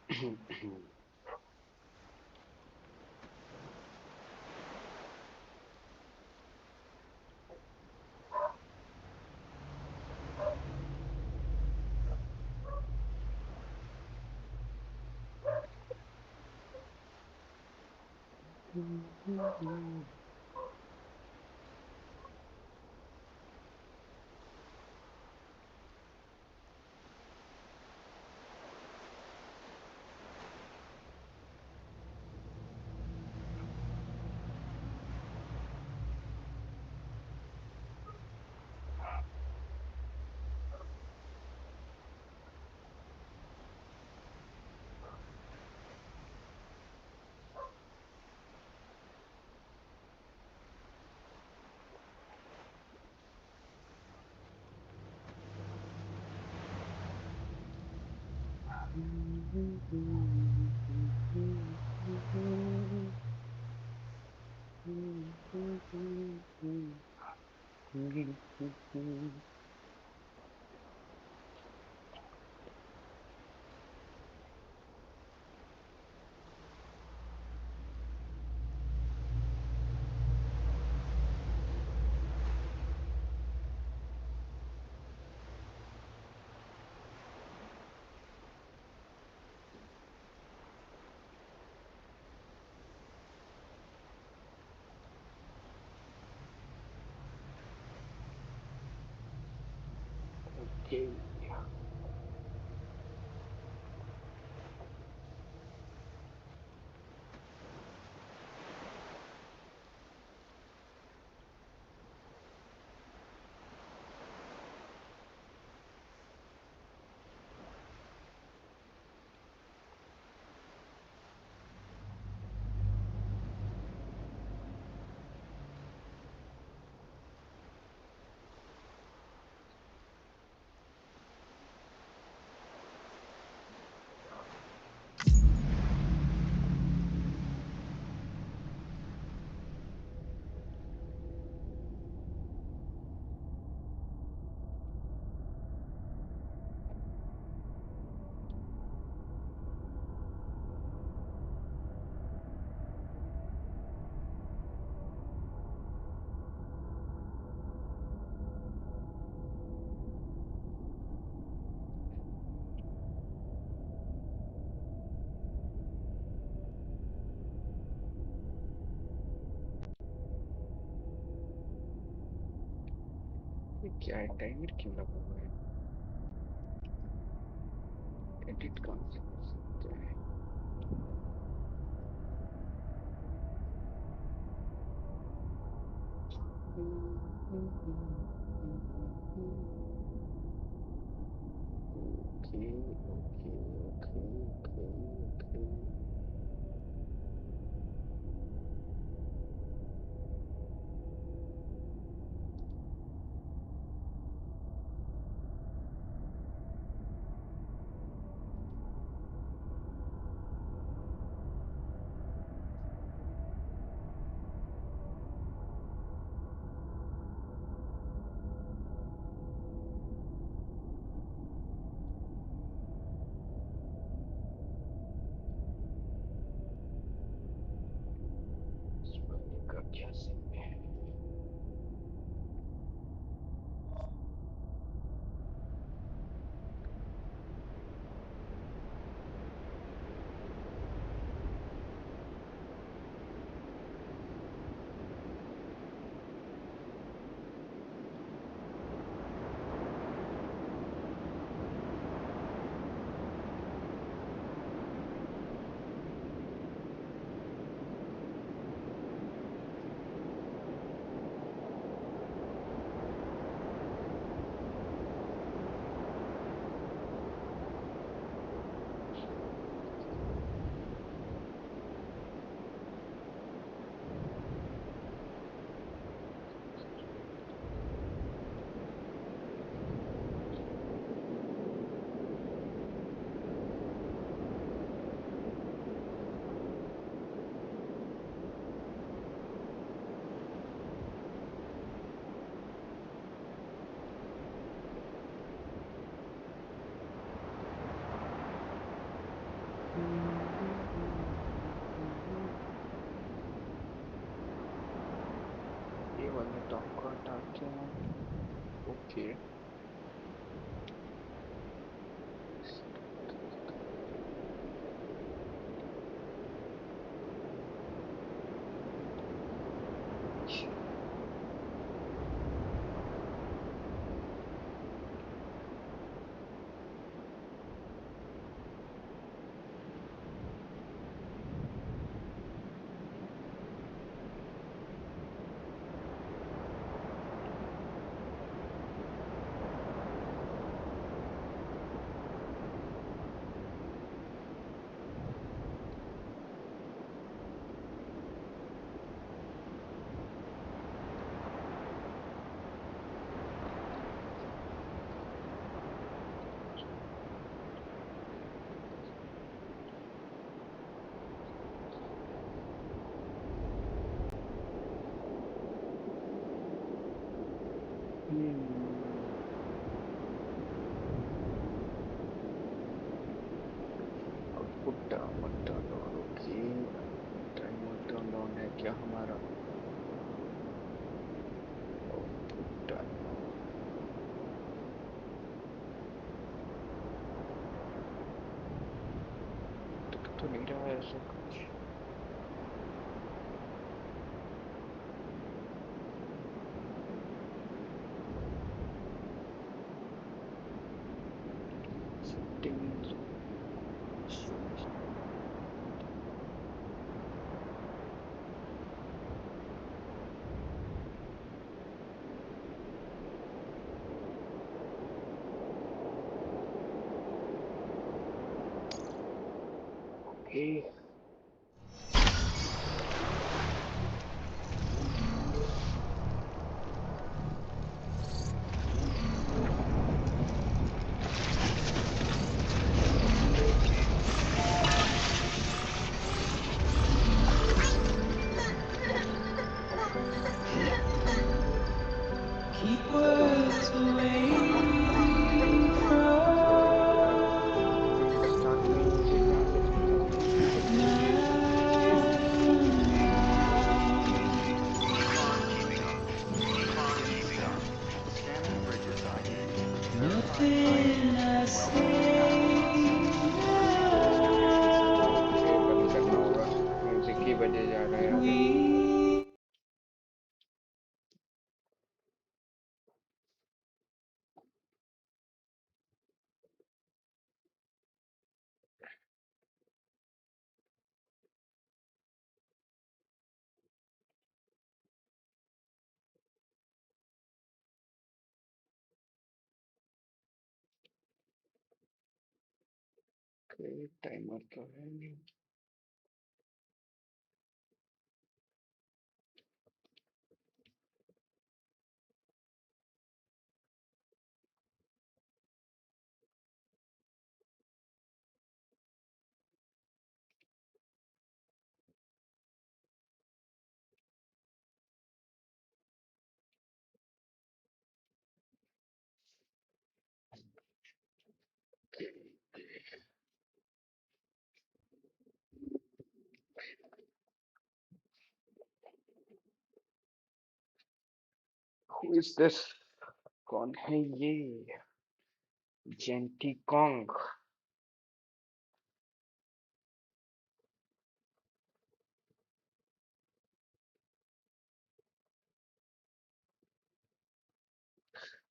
Okay. ये क्या है, टाइमर क्यों लगा हुआ है? एडिट कौन से कर सकते हैं? Okay okay okay okay okay. चाकू हटा के okay. Output timer turn on okay. Timer turn on है क्या हमारा? आउटपुट दिख तो नहीं रहा है ऐसा कुछ। Settings okay. Keep words away from start में ही मुझे कहाँ से पता है कि बंदे my हैं? nothing I say मुझे बंद now. करना होगा। म्यूजिक ही बजे जा रहा है आगे। We कोई टाइमर तो है नहीं। Who is this? कौन है ये? जेंटी कॉन्ग।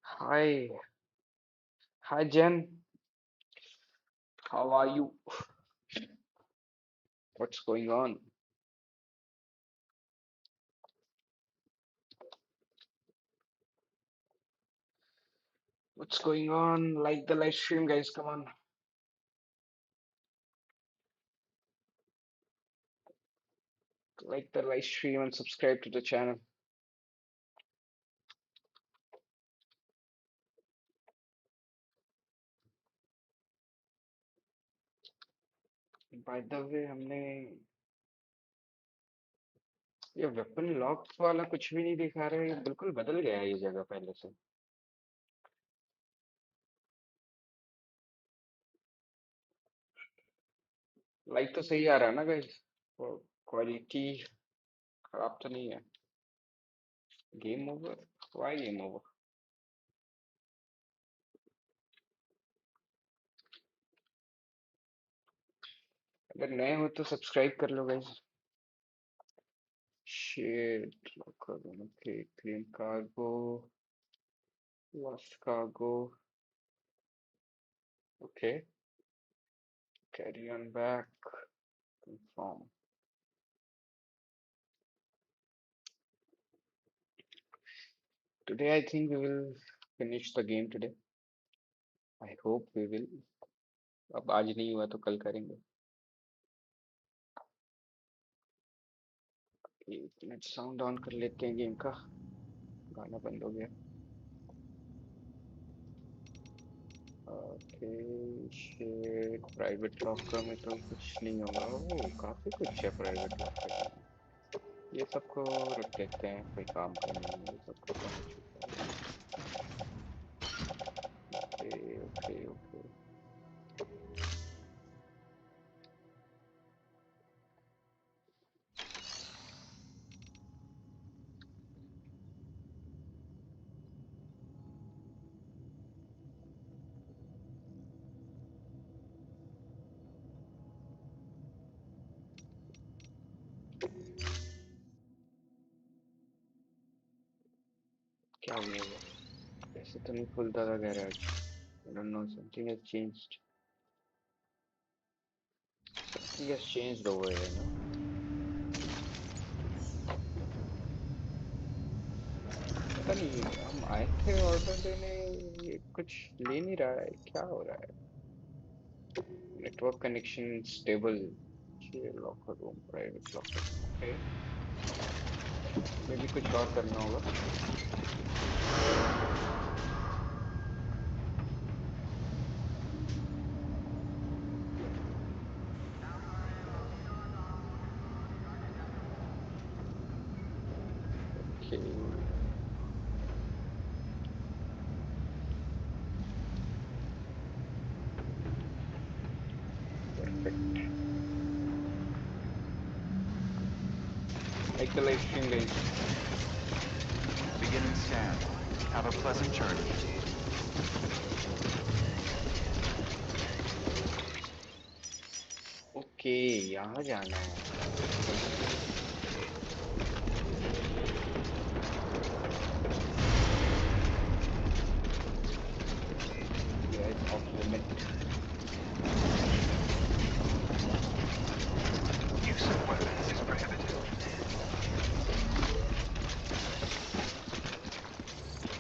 Hi. Hi Jane. How are you? What's going on? What's going on? Like the live stream, guys. Come on. Like the live stream and subscribe to the channel. By the way, हमने ये weapon lock वाला कुछ भी नहीं दिखा रहा है। ये बिल्कुल बदल गया है ये जगह पहले से। लाइक तो सही आ रहा है ना गाइस? क्वालिटी खराब तो नहीं है? Game over? Why game over? अगर नए हो तो सब्सक्राइब कर लो guys. Share okay, clean cargo, lost cargo, okay, carry on back, confirm. Today I think we will finish the game today. I hope we will. अब आज नहीं हुआ तो कल करेंगे। एक मिनट साउंड ऑन कर लेते हैं गेम का। गाना बंद हो गया। ओके, शेयर प्राइवेट लॉकर में तो कुछ नहीं होगा। वो काफी कुछ है प्राइवेट लॉकर में। ये सबको रख देते हैं, कोई काम का नहीं है, ये सब खत्म हो चुका है। ओके ओके ओके, क्या हो गया? ऐसे तो नहीं खुलता था garage. I don't know, something has changed. Something has changed over here, no? पता नहीं, हम आए थे ऑर्डर देने, ये कुछ ले नहीं रहा है, क्या हो रहा है? Network connection stable, locker room, private locker, okay. मे भी कुछ और करना होगा। Okay, perfect. Like the live stream guys. Beginning scan. Have a pleasant journey. Okay, यहाँ जाना है। Yes, off limit. Use of weapons is prohibited.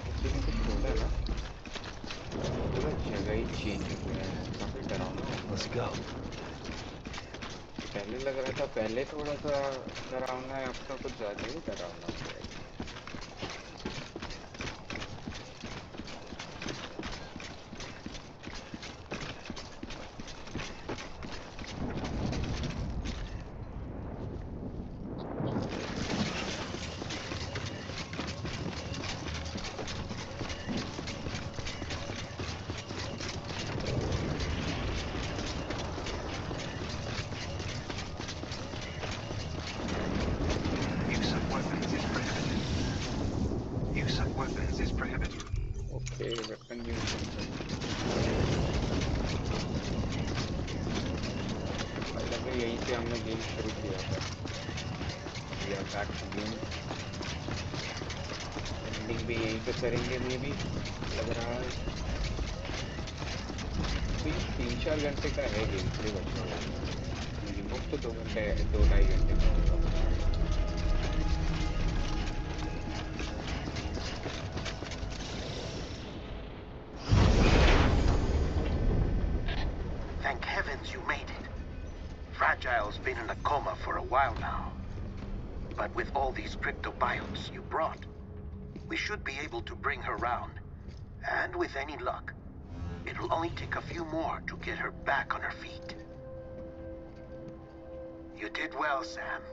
किसी ने कुछ बोला ना, पूरा जगह ही चेंज हो गया है, काफी डरावना हो गया Let's है। go. पहले लग रहा था, पहले थोड़ा सा डरावना है, अब तो कुछ ज्यादा ही डरावना हो गया है। Use of weapons is prohibited. Use of weapons is prohibited. Okay, weapon use नहीं करना। लगा यहीं से हमने गेम शुरू किया था। We are back to game. Ending भी यहीं पे करेंगे, मे भी लग रहा है। तो ये 3-4 घंटे का है गेम प्ले बचा हुआ। मिनिमम तो 2 घंटे, 2-2.5 घंटे का होगा। Thank heavens you made it. Fragile's been in a coma for a while now. But with all these cryptobiotes you brought, we should be able to bring her round. And with any luck, it'll only take a few more to get her back on her feet. You did well, Sam.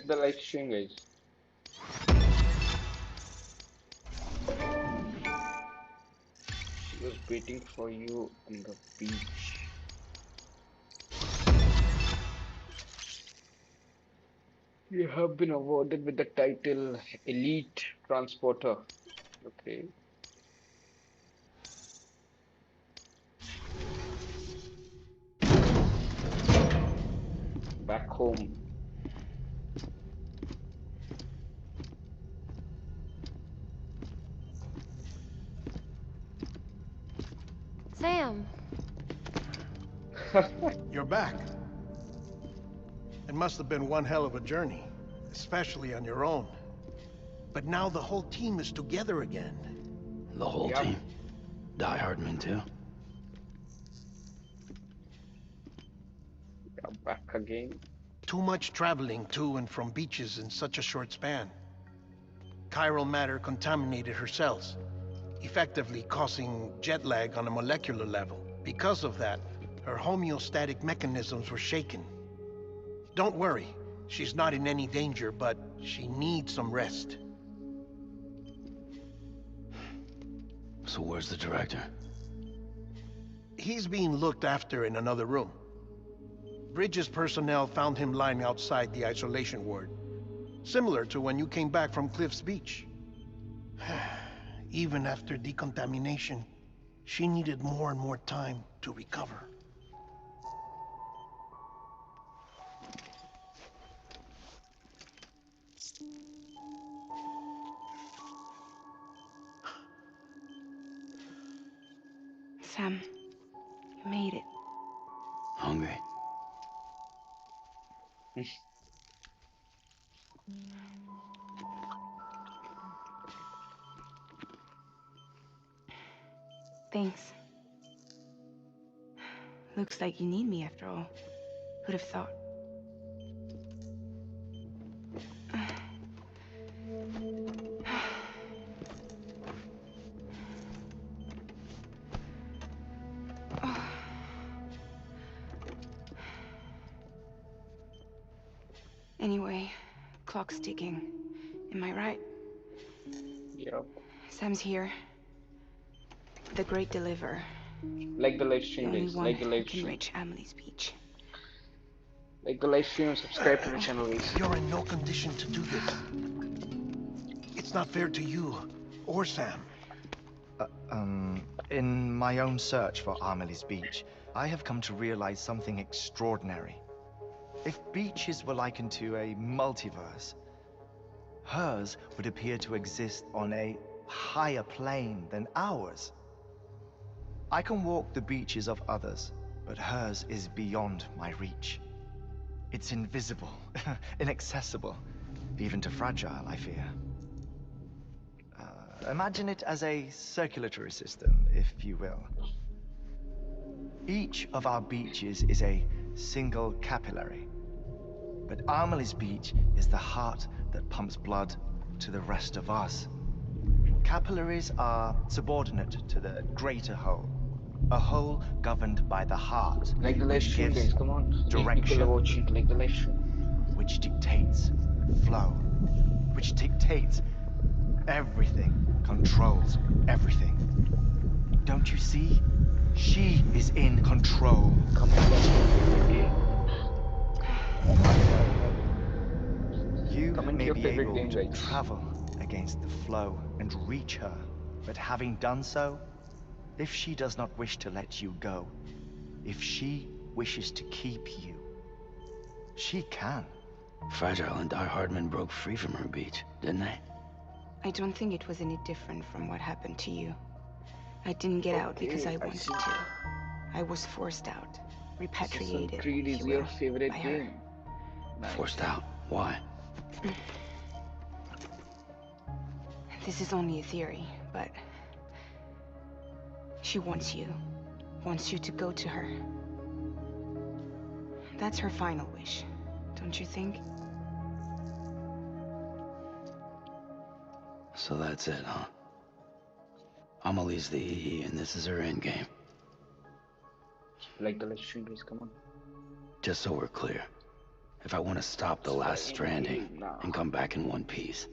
Like the live stream, guys. She was waiting for you on the beach. You have been awarded with the title Elite Transporter. Okay. Back home. Sam, You're back. It must have been one hell of a journey, especially on your own. But now the whole team is together again. The whole Yep. team. Die Hardman too. Yeah, back again. Too much traveling to and from beaches in such a short span. Chiral matter contaminated her cells, effectively causing jet lag on a molecular level. Because of that, her homeostatic mechanisms were shaken. Don't worry, she's not in any danger, but she needs some rest. So where's the director? He's being looked after in another room. Bridges personnel found him lying outside the isolation ward. Similar to when you came back from Cliff's Beach. Even after decontamination, she needed more and more time to recover. Sam, you made it. Hungry? Thanks. Looks like you need me after all. Who'd have thought? Anyway, clock's ticking. Am I right? Yep. Sam's here. The great deliverer. Like the live The stream, only guys. one Like the who live can stream. reach Amelie's beach. Like the live stream and subscribe to the channel, guys. You're in no condition to do this. It's not fair to you, or Sam. In my own search for Amelie's Beach, I have come to realize something extraordinary. If beaches were likened to a multiverse, hers would appear to exist on a higher plane than ours. I can walk the beaches of others, but hers is beyond my reach. It's invisible, inaccessible, even to Fragile, I fear. Imagine it as a circulatory system, if you will. Each of our beaches is a single capillary. But Amelie's Beach is the heart that pumps blood to the rest of us. Capillaries are subordinate to the greater whole. A whole governed by the heart, Like the live which stream, gives guys. Come on. 8 people are direction, watching. Like the live stream. which dictates flow, which dictates everything, controls everything. Don't you see? She is in control. Come on, let's play. You Comment may your be favorite able game, to guys. travel against the flow and reach her, but having done so, if she does not wish to let you go, if she wishes to keep you, she can. Fragile and Die Hardman broke free from her beach, didn't they? I don't think it was any different from what happened to you. I didn't get out because I Okay, I wanted see. to. I was forced out, repatriated, Creed if is you your will, favorite by her. game. Nice. Forced out. Why? This is only a theory, but she wants you to go to her. That's her final wish, don't you think? So that's it, huh? Amelie's the EE, and this is her endgame. Like the live stream, guys. Come on. Just so we're clear. if I want to stop the So last in stranding game now. and come back in one piece.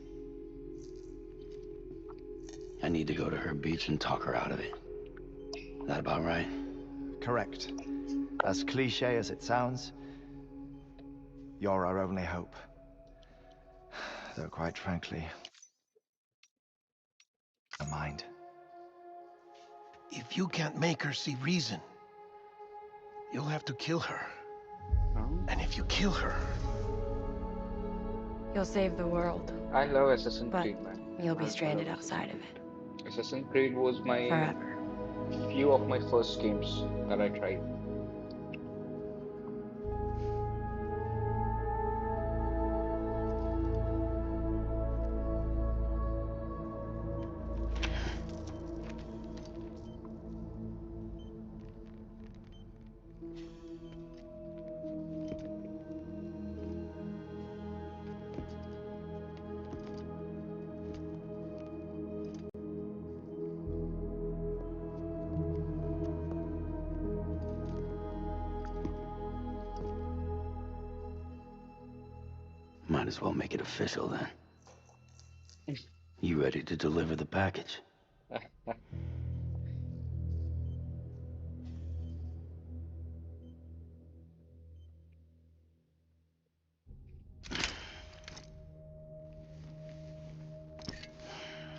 I need to go to her beach and talk her out of it. That about right? Correct. As cliche as it sounds, you're our only hope. Though quite frankly, a mind. If you can't make her see reason, you'll have to kill her. Huh? And if you kill her, You'll save the world, I love Assassin's but Creed, man. you'll be I stranded love outside of Assassin's it Creed. Assassin's Creed was my forever. few of my first games that I tried. Might as well make it official then. You ready to deliver the package?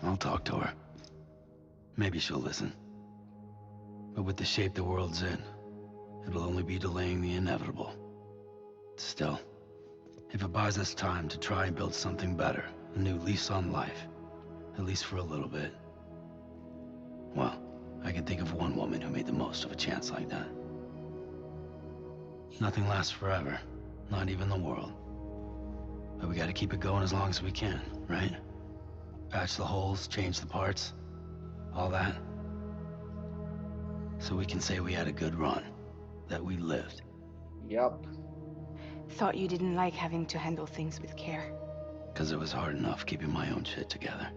I'll talk to her. Maybe she'll listen. But with the shape the world's in, it'll only be delaying the inevitable. Still, if it buys us time to try and build something better, a new lease on life, at least for a little bit, well, I can think of one woman who made the most of a chance like that. Nothing lasts forever, not even the world. But we gotta keep it going as long as we can, right? Patch the holes, change the parts, all that. So we can say we had a good run, that we lived. Yup. Thought you didn't like having to handle things with care. 'Cause it was hard enough keeping my own shit together.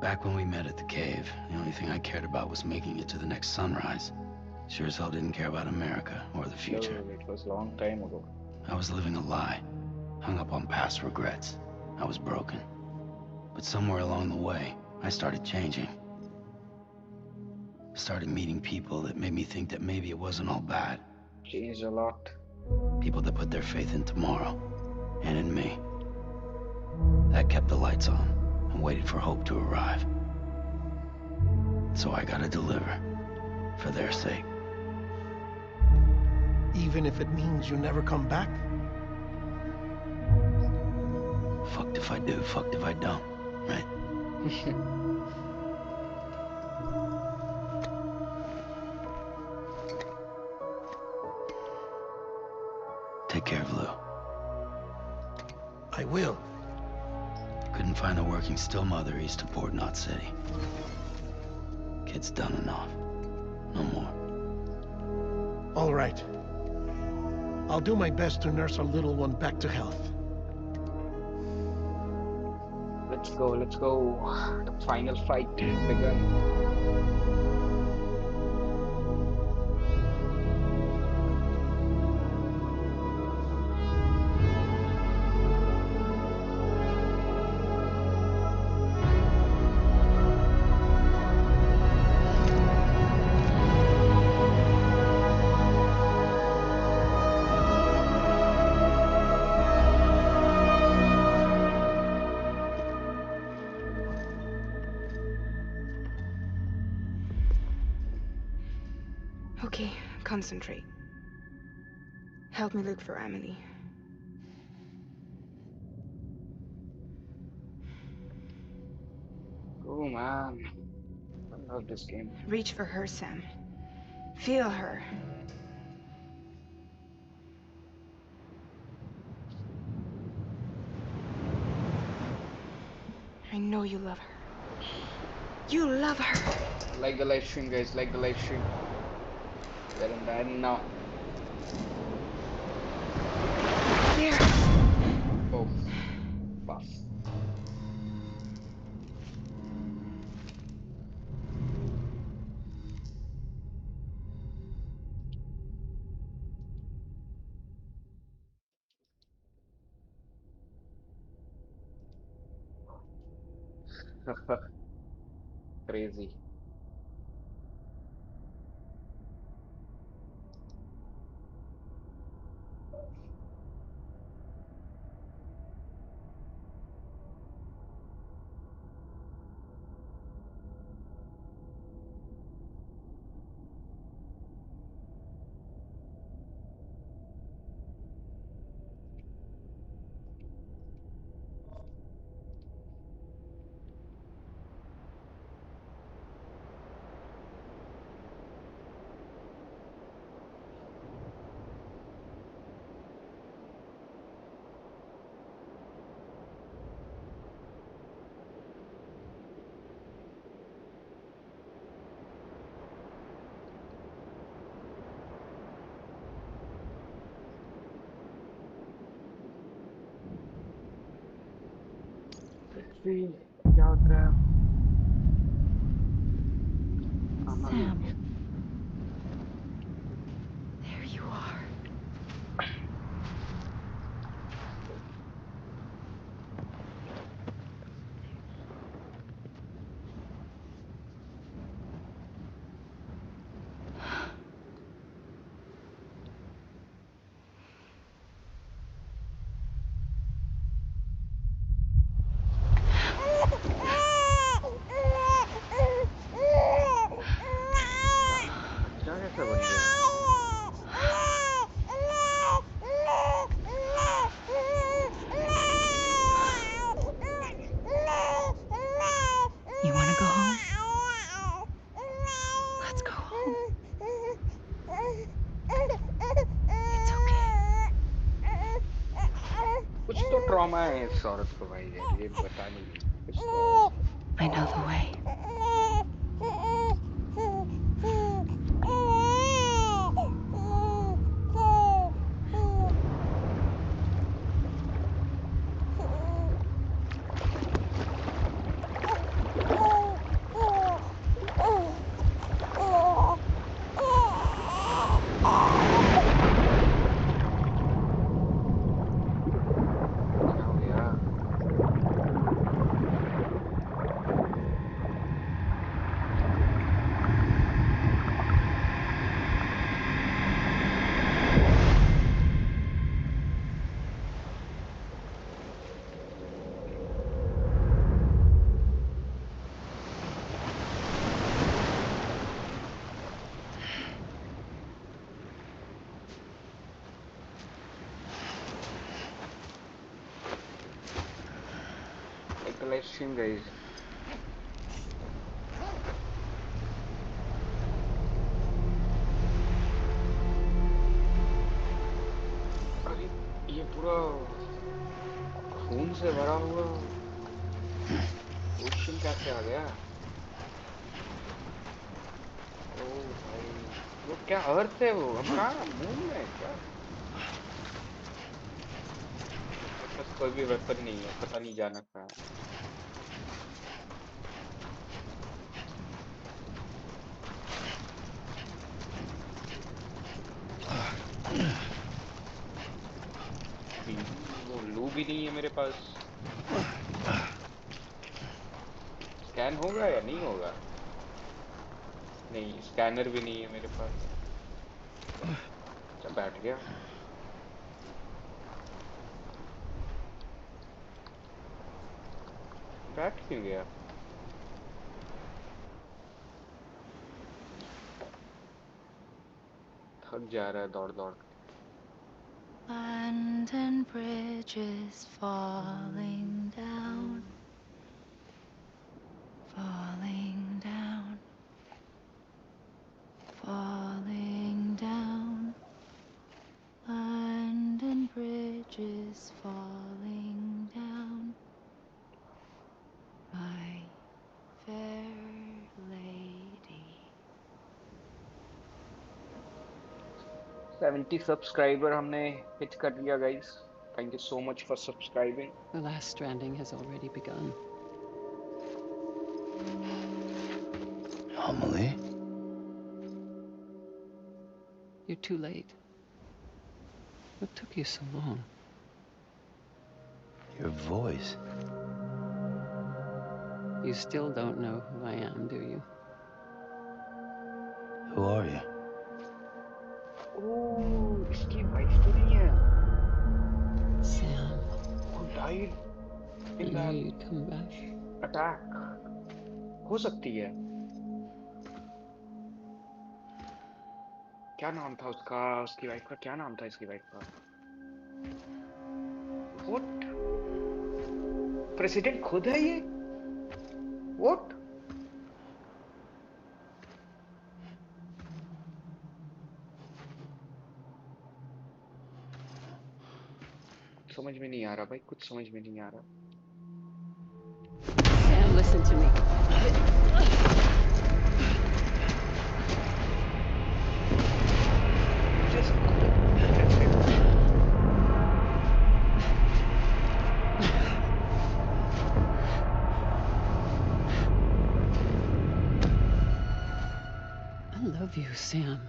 Back when we met at the cave, the only thing I cared about was making it to the next sunrise. Sure as hell didn't care about America or the future. No, it was a long time ago. I was living a lie, hung up on past regrets. I was broken. But somewhere along the way, I started changing. Started meeting people that made me think that maybe it wasn't all bad. Changed a lot. People that put their faith in tomorrow, and in me. That kept the lights on, and waited for hope to arrive. So I gotta deliver, for their sake. even if it means you never come back? Fucked if I do, fucked if I don't, right? Take care of Lou. I will. Couldn't find a working still mother east of Port Knot City. Kid's done enough. No more. All right. I'll do my best to nurse our little one back to health. Let's go, let's go. The final fight begun. Okay, concentrate. Help me look for Emily. Oh man, I love this game. Reach for her, Sam. Feel her. I know you love her. You love her. Like the live stream, guys. Like the live stream. We're in the end now. There. Oh, buff. Crazy. Let's see क्या होता है अमली. Sam, there you are. बच्चा कैसा बन गया? You want to go home? Let's go home. It's okay. कुछ तो ट्रॉमा है इस औरत को भाई यार, ये बता नहीं रही कुछ तो है इसको. I know the way. क्या हो गया? Like the live stream, guys. अरे ये पूरा खून से भरा हुआ ओशन कैसे आ गया? ओ भाई, वो क्या अर्थ है? वो हम कहाँ मून में है क्या? मेरे पास कोई भी वेपन नहीं है, पता नहीं जाना कहाँ है. वो लू भी नहीं है मेरे पास. स्कैन होगा या नहीं होगा? नहीं, स्कैनर भी नहीं है मेरे पास. अच्छा, बैठ गया. बैठ क्यों गया? थक जा रहा है दौड़ दौड़ के. London Bridge is falling down, falling down, falling down. London Bridge is falling down, my fair lady. 70 subscriber हमने हिट कर लिया guys. Thank you so much for subscribing. The last stranding has already begun. Amelie? You're too late. What took you so long? Your voice. You still don't know who I am, do you? Who are you? Oh, इसकी wife तो नहीं है. Sam, Who died I in knew that you'd come back. attack. हो सकती है. क्या नाम था उसका? उसकी वाइफ का क्या नाम था? इसकी वाइफ का? What? प्रेसिडेंट खुद है ये? What? कुछ समझ में नहीं आ रहा भाई, कुछ समझ में नहीं आ रहा. Sam, listen to me. Just that's it. I love you, Sam.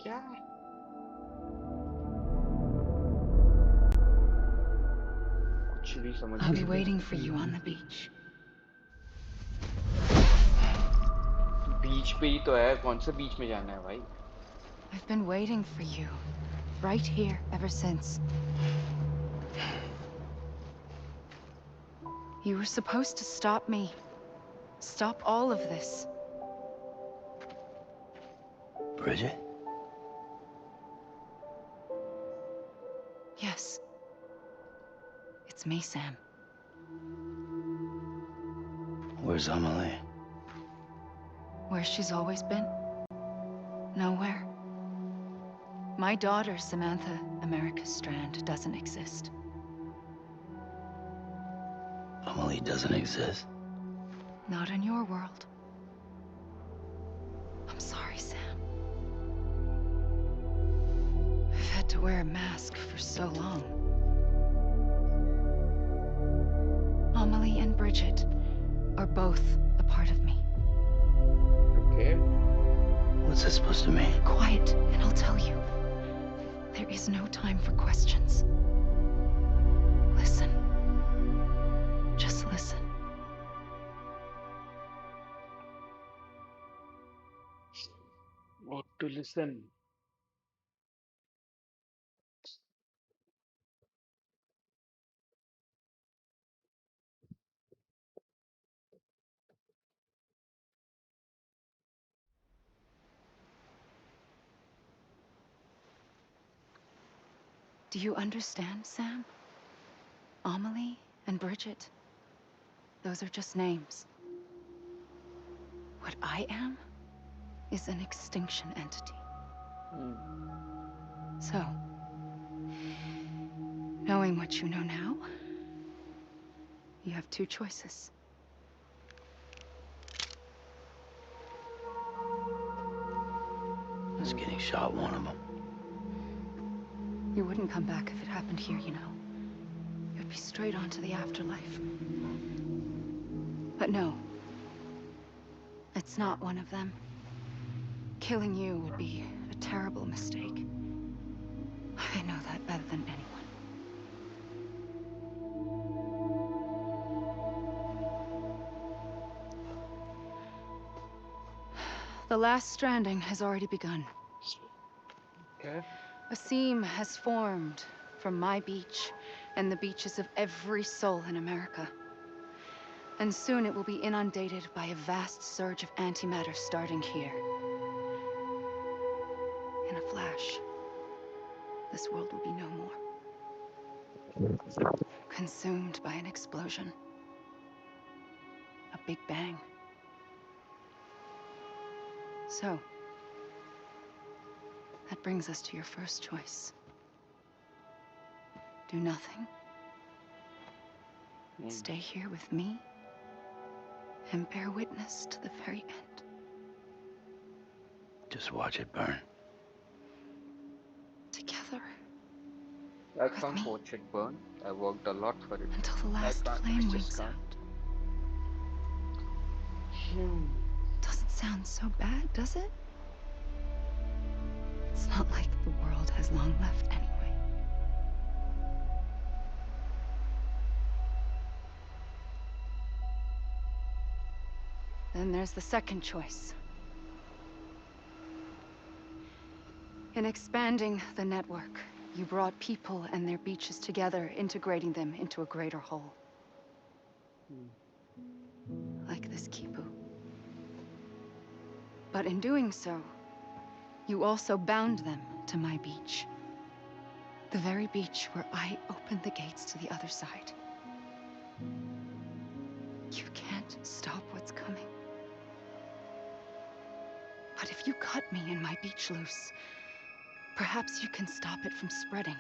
क्या? कुछ भी समझ I'll नहीं. be waiting for you on the beach. बीच पे ही तो है. कौन से बीच में जाना है भाई? I've been waiting for you, right here, ever since. You were supposed to stop me. Stop all of this. Bridget? Yes. It's me, Sam. Where's Amelie? Where she's always been. Nowhere. My daughter, Samantha America Strand, doesn't exist. Amelie doesn't exist. Not in your world. I'm sorry, Sam. I've had to wear a mask for so long. Amelie and Bridget are both a part of me. Okay. What's that supposed to mean? Quiet, and I'll tell you. There is no time for questions. Listen. Just listen. What to listen? Do you understand, Sam? Amelie and Bridget. Those are just names. What I am is an extinction entity. So, knowing what you know now, you have two choices. Is getting shot one of them? You wouldn't come back if it happened here, you know. You'd be straight on to the afterlife. But no. It's not one of them. Killing you would be a terrible mistake. I know that better than anyone. The last stranding has already begun. Okay. A seam has formed from my beach and the beaches of every soul in America. And soon it will be inundated by a vast surge of antimatter starting here. In a flash, this world will be no more. Consumed by an explosion. A big bang. So, that brings us to your first choice. Do nothing. Stay here with me and bear witness to the very end. Just watch it burn. Together. I With can't me. watch it burn. I worked a lot for it. Until the I last can't. I flame just winks can't. out. Hmm. Doesn't sound so bad, does it? It's not like the world has long left anyway. Then there's the second choice. In expanding the network, you brought people and their beaches together, integrating them into a greater whole. Like this Kipu. But in doing so, you also bound them to my beach. The very beach where I opened the gates to the other side. You can't stop what's coming. But if you cut me and my beach loose, perhaps you can stop it from spreading.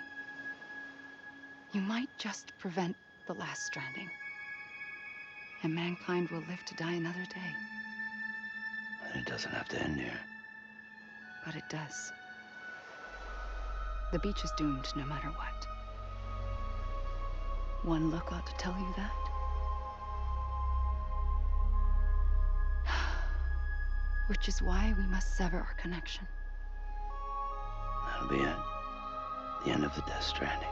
You might just prevent the last stranding. And mankind will live to die another day. And it doesn't have to end here. But it does. The beach is doomed no matter what. One look ought to tell you that. Which is why we must sever our connection. That'll be it. The end of the Death Stranding.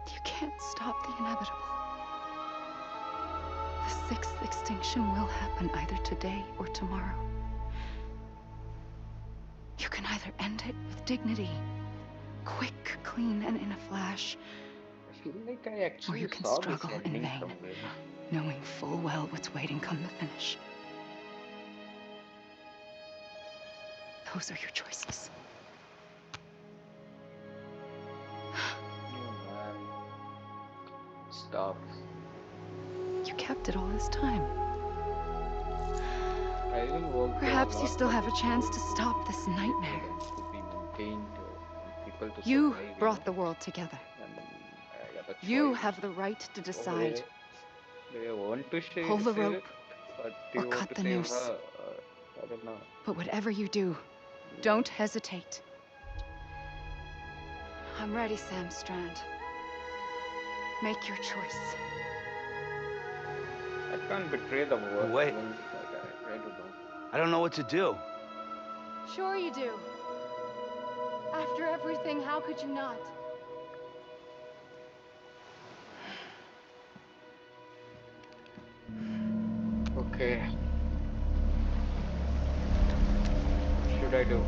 You can't stop the inevitable. The sixth extinction will happen either today or tomorrow. You can either end it with dignity, quick, clean, and in a flash, I feel like I or actually you can saw this struggle in ending vain, somewhere. knowing full well what's waiting come the finish. Those are your choices. Oh man. Stop. You kept it all this time. I didn't work there a Perhaps you lot, still but have a chance to still, stop this nightmare. to be maintained and people to You survive, brought the world together. And I got a You choice. have the right to decide. Do you want to Pull the save rope it? Or do or you want cut to the save noose. her? I don't know. But whatever you do, don't hesitate. I'm ready, Sam Strand. Make your choice. I can't betray the world. Wait. I don't know. I don't know what to do. Sure you do. After everything, how could you not? Okay. What should I do?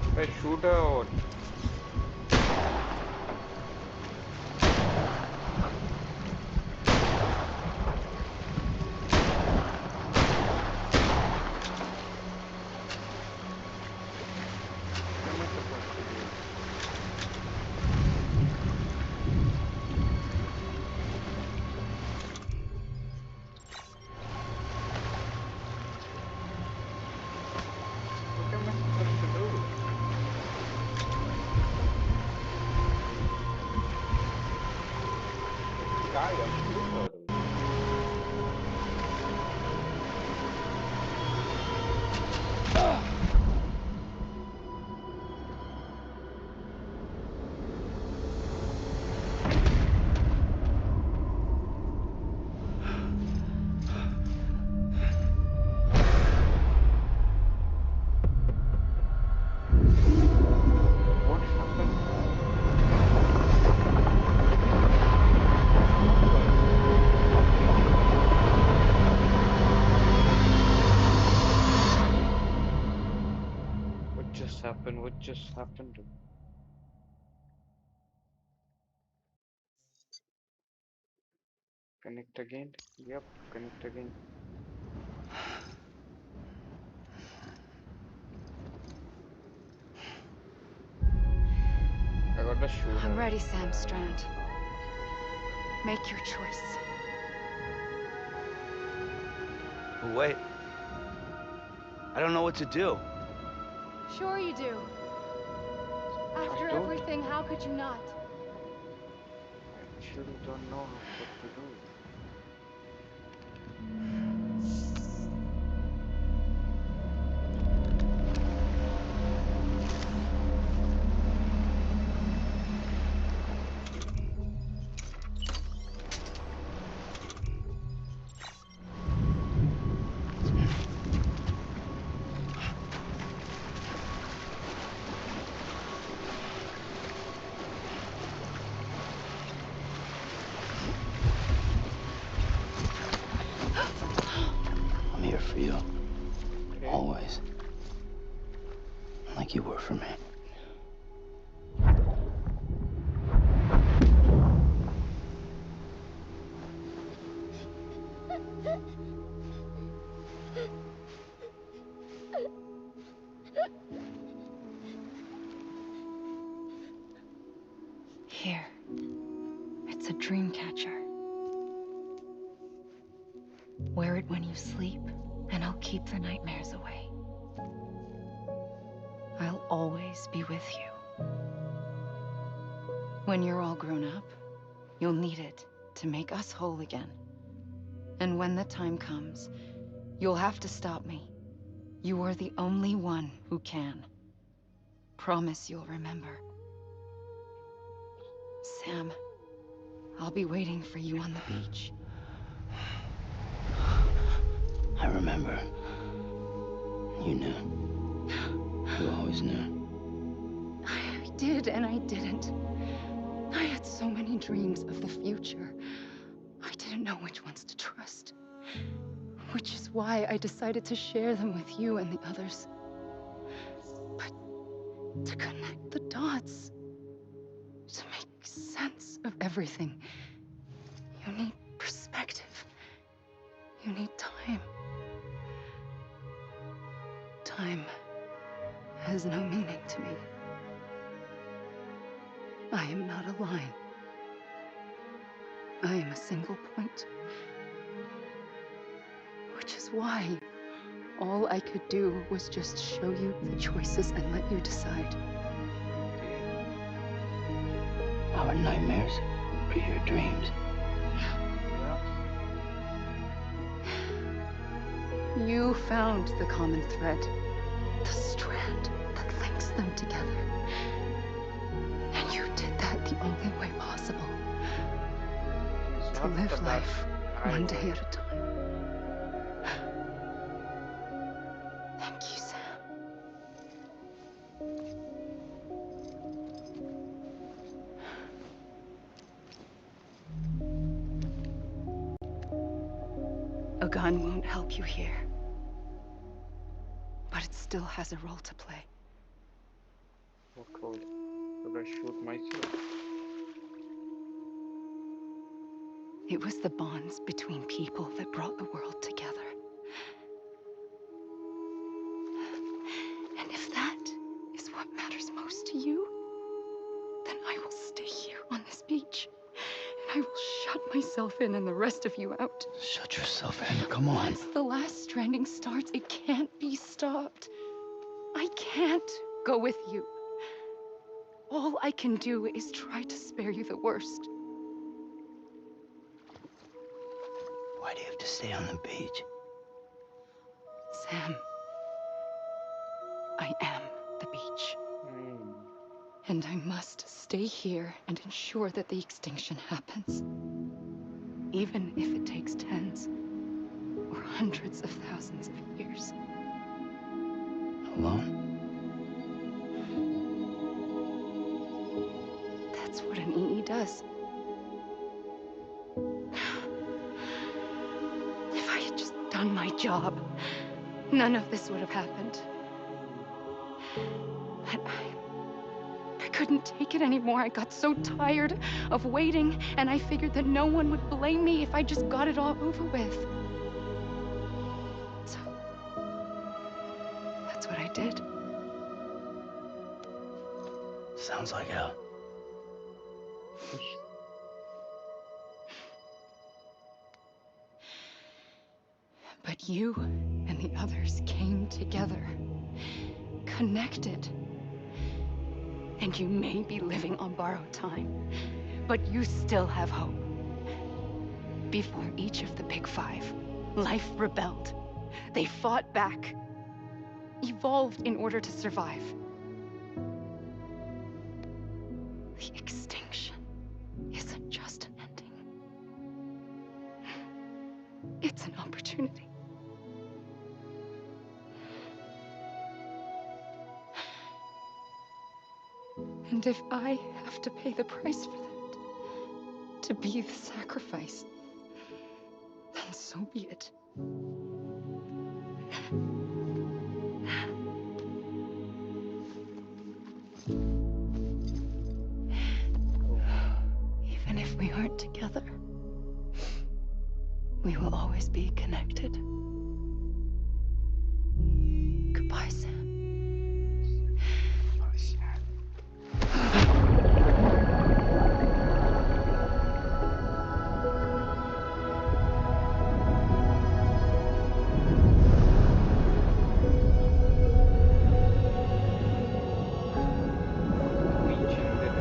Should I shoot her or what am I supposed to do? What am I supposed to do? Die or shoot her? What happened? What just happened? What just happened? Connect again? Yep, connect again. I got the shooter. I'm ready, Sam Strand. Make your choice. But wait. I don't know what to do. Sure you do. After don't. everything, how could you not? I actually don't know what to do. for you. Okay. Always. Like you were for me. Here. It's a dream catcher. Wear it when you sleep, and I'll keep the nightmares away. I'll always be with you. When you're all grown up, you'll need it to make us whole again. And when the time comes, you'll have to stop me. You are the only one who can. Promise you'll remember. Sam, I'll be waiting for you on the beach. I remember. You knew. You always knew. I did and I didn't. I had so many dreams of the future. I didn't know which ones to trust. Which is why I decided to share them with you and the others. But to connect the dots, to make sense of everything, you need perspective. You need time. Time has no meaning to me. I am not a line. I am a single point. Which is why all I could do was just show you the choices and let you decide. Our nightmares are your dreams. You found the common thread, the strand that links them together. And you did that the only way possible. It's To not live the life I one day want. at a time. Thank you, Sam. A gun won't help you here. But it still has a role to play. What role? Should I shoot myself? It was the bonds between people that brought the world together. And if that is what matters most to you, then I will stay here on this beach. And I will shut myself in and the rest of you out. Shut yourself in. Come on. Once the last stranding starts, it can't be stopped. I can't go with you. All I can do is try to spare you the worst. Why do you have to stay on the beach? Sam, I am the beach. Hmm. And I must stay here and ensure that the extinction happens. Even if it takes tens or hundreds of thousands of years. Alone? That's what an EE does. If I had just done my job, none of this would have happened. But I couldn't take it anymore. I got so tired of waiting, and I figured that no one would blame me if I just got it all over with. So, that's what I did. Sounds like hell. But you and the others came together, connected. And you may be living on borrowed time, but you still have hope. Before each of the Big Five, life rebelled. They fought back, evolved in order to survive. The extinction isn't just an ending. It's an opportunity. And if I have to pay the price for that, to be the sacrifice, then so be it. always be connected. Goodbye, Sam. Beach എന്തിന്?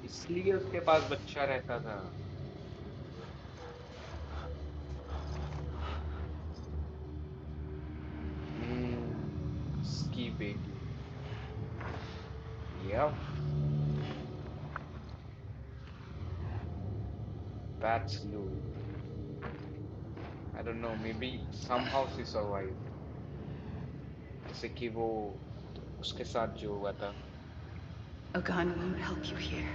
इसलिए उसके पास बच्चा रहता था. उसकी बेटी. Yep, that's Lou. I don't know, maybe somehow she survived. जैसे कि वो उसके साथ जो हुआ था. A gun won't help you here,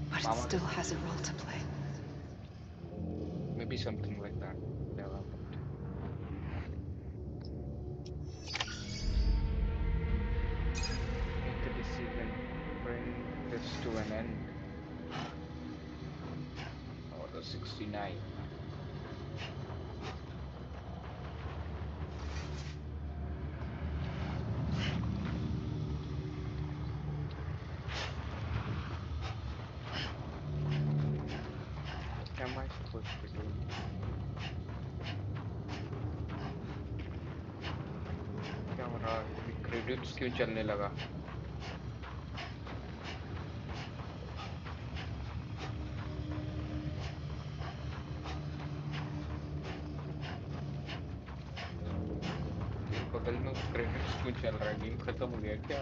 but it मामा के still साथ. has a role to play. Maybe something like that would have happened. Make a decision. Bring this to an end. Order 69. What am I supposed to be doing? क्या हो रहा है? ये credits क्यों चलने लगा? बगल में क्रेडिट्स क्यों चल रहा है? गेम खत्म हो गया क्या?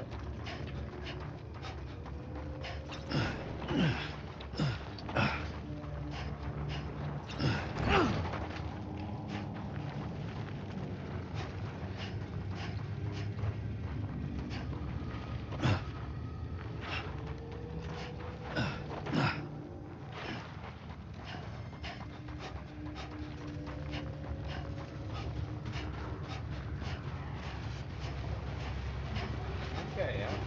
क्या है यार?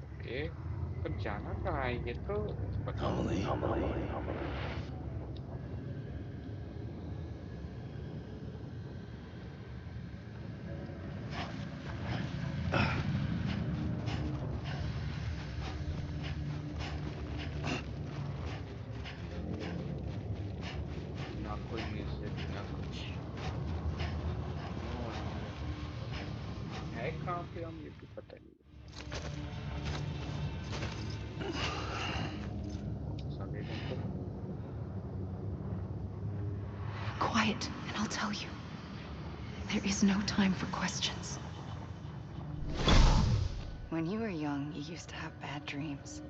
ओके, पर जाना कहाँ है? ये तो बताओ. Amelie. ना कोई म्यूजिक, ना कुछ. No idea. है कहाँ पे हम? ये भी पता नहीं. वापस आ गए कहीं तो. Quiet, and I'll tell you. There is no time for questions. When you were young, you used to have bad dreams.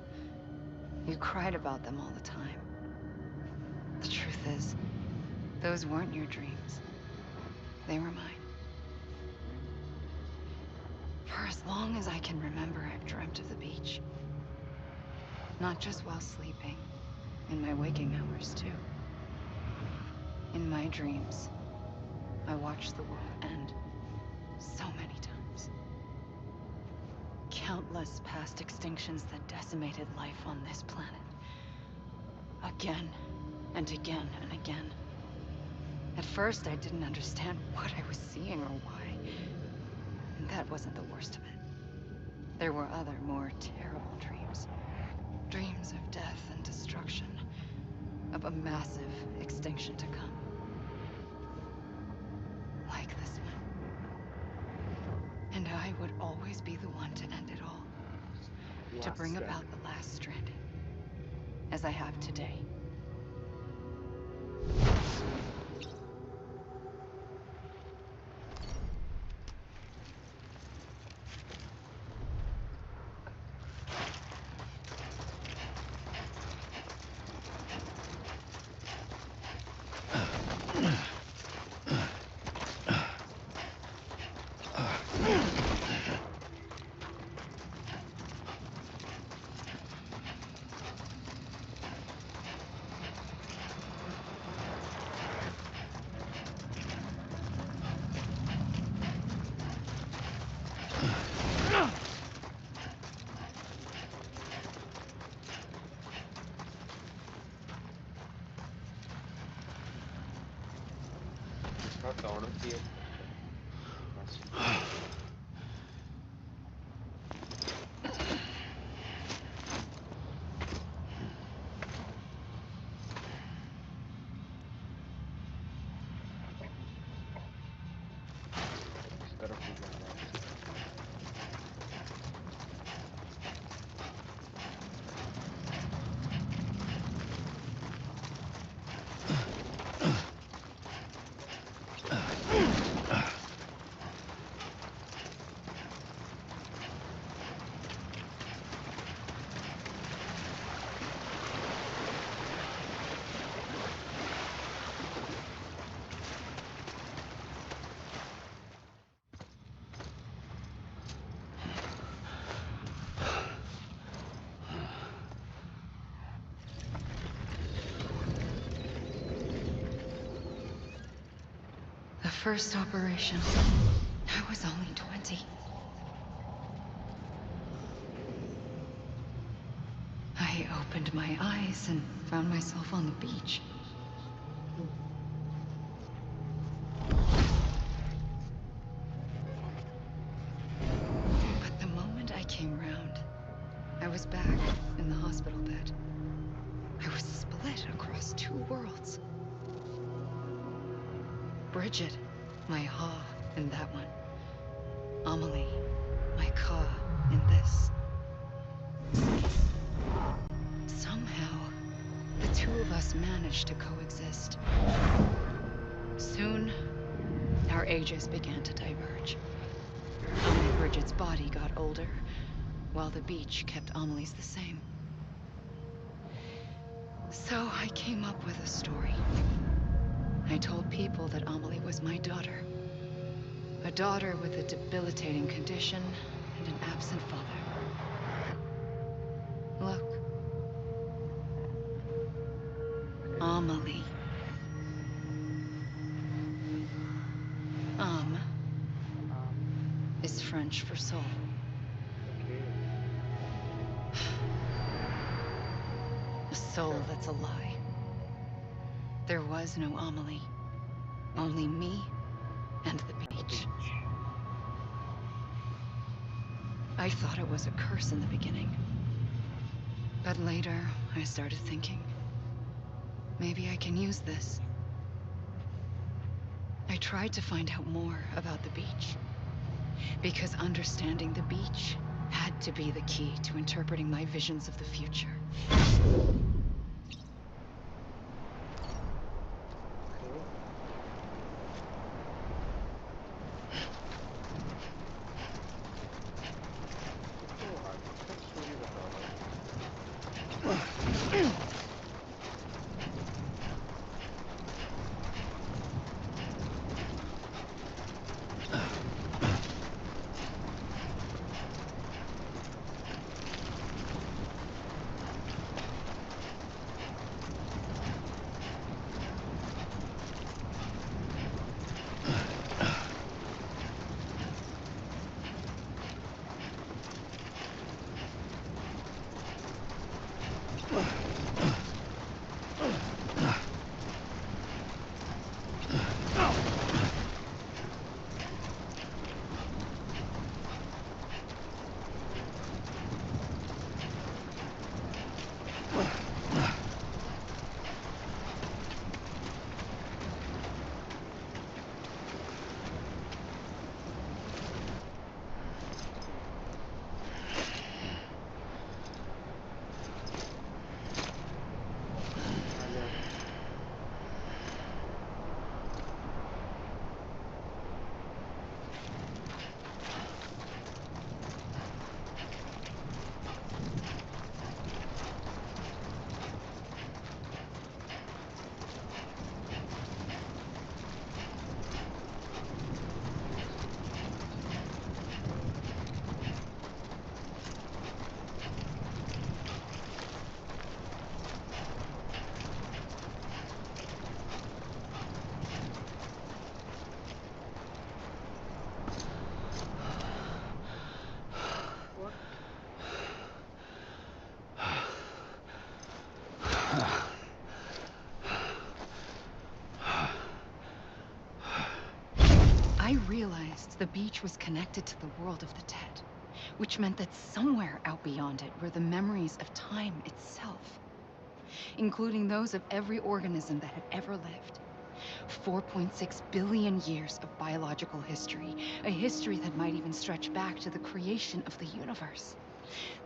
You cried about them all the time. The truth is, those weren't your dreams. They were mine. For as long as I can remember, I've dreamt of the beach. Not just while sleeping, in my waking hours too. In my dreams, I watched the world end so many times. Countless past extinctions that decimated life on this planet. Again and again and again. At first, I didn't understand what I was seeing or why. And that wasn't the worst of it. There were other, more terrible dreams. Dreams of death and destruction. Of a massive extinction to come. Like this one. And I would always be the one to end it all. To bring about the last stranding. As I have today. Yes, okay. Must. इस तरफ ही जाना है इसको. The first operation, I was only 20. I opened my eyes and found myself on the beach. But the moment I came round, I was back in the hospital bed. I was split across two worlds. Bridget, my ha in that one. Amelie, my ka in this. Somehow, the two of us managed to coexist. Soon, our ages began to diverge. Only Bridget's body got older, while the beach kept Amelie's the same. So I came up with a story. I told people that Amelie was my daughter. A daughter with a debilitating condition and an absent father. Look. Amelie. Is French for soul. Okay. A soul that's a lie. There was no Amelie. Only me and the beach. I thought it was a curse in the beginning. But later, I started thinking, maybe I can use this. I tried to find out more about the beach. Because understanding the beach had to be the key to interpreting my visions of the future. The beach was connected to the world of the dead, which meant that somewhere out beyond it were the memories of time itself, including those of every organism that had ever lived. 4.6 billion years of biological history, a history that might even stretch back to the creation of the universe.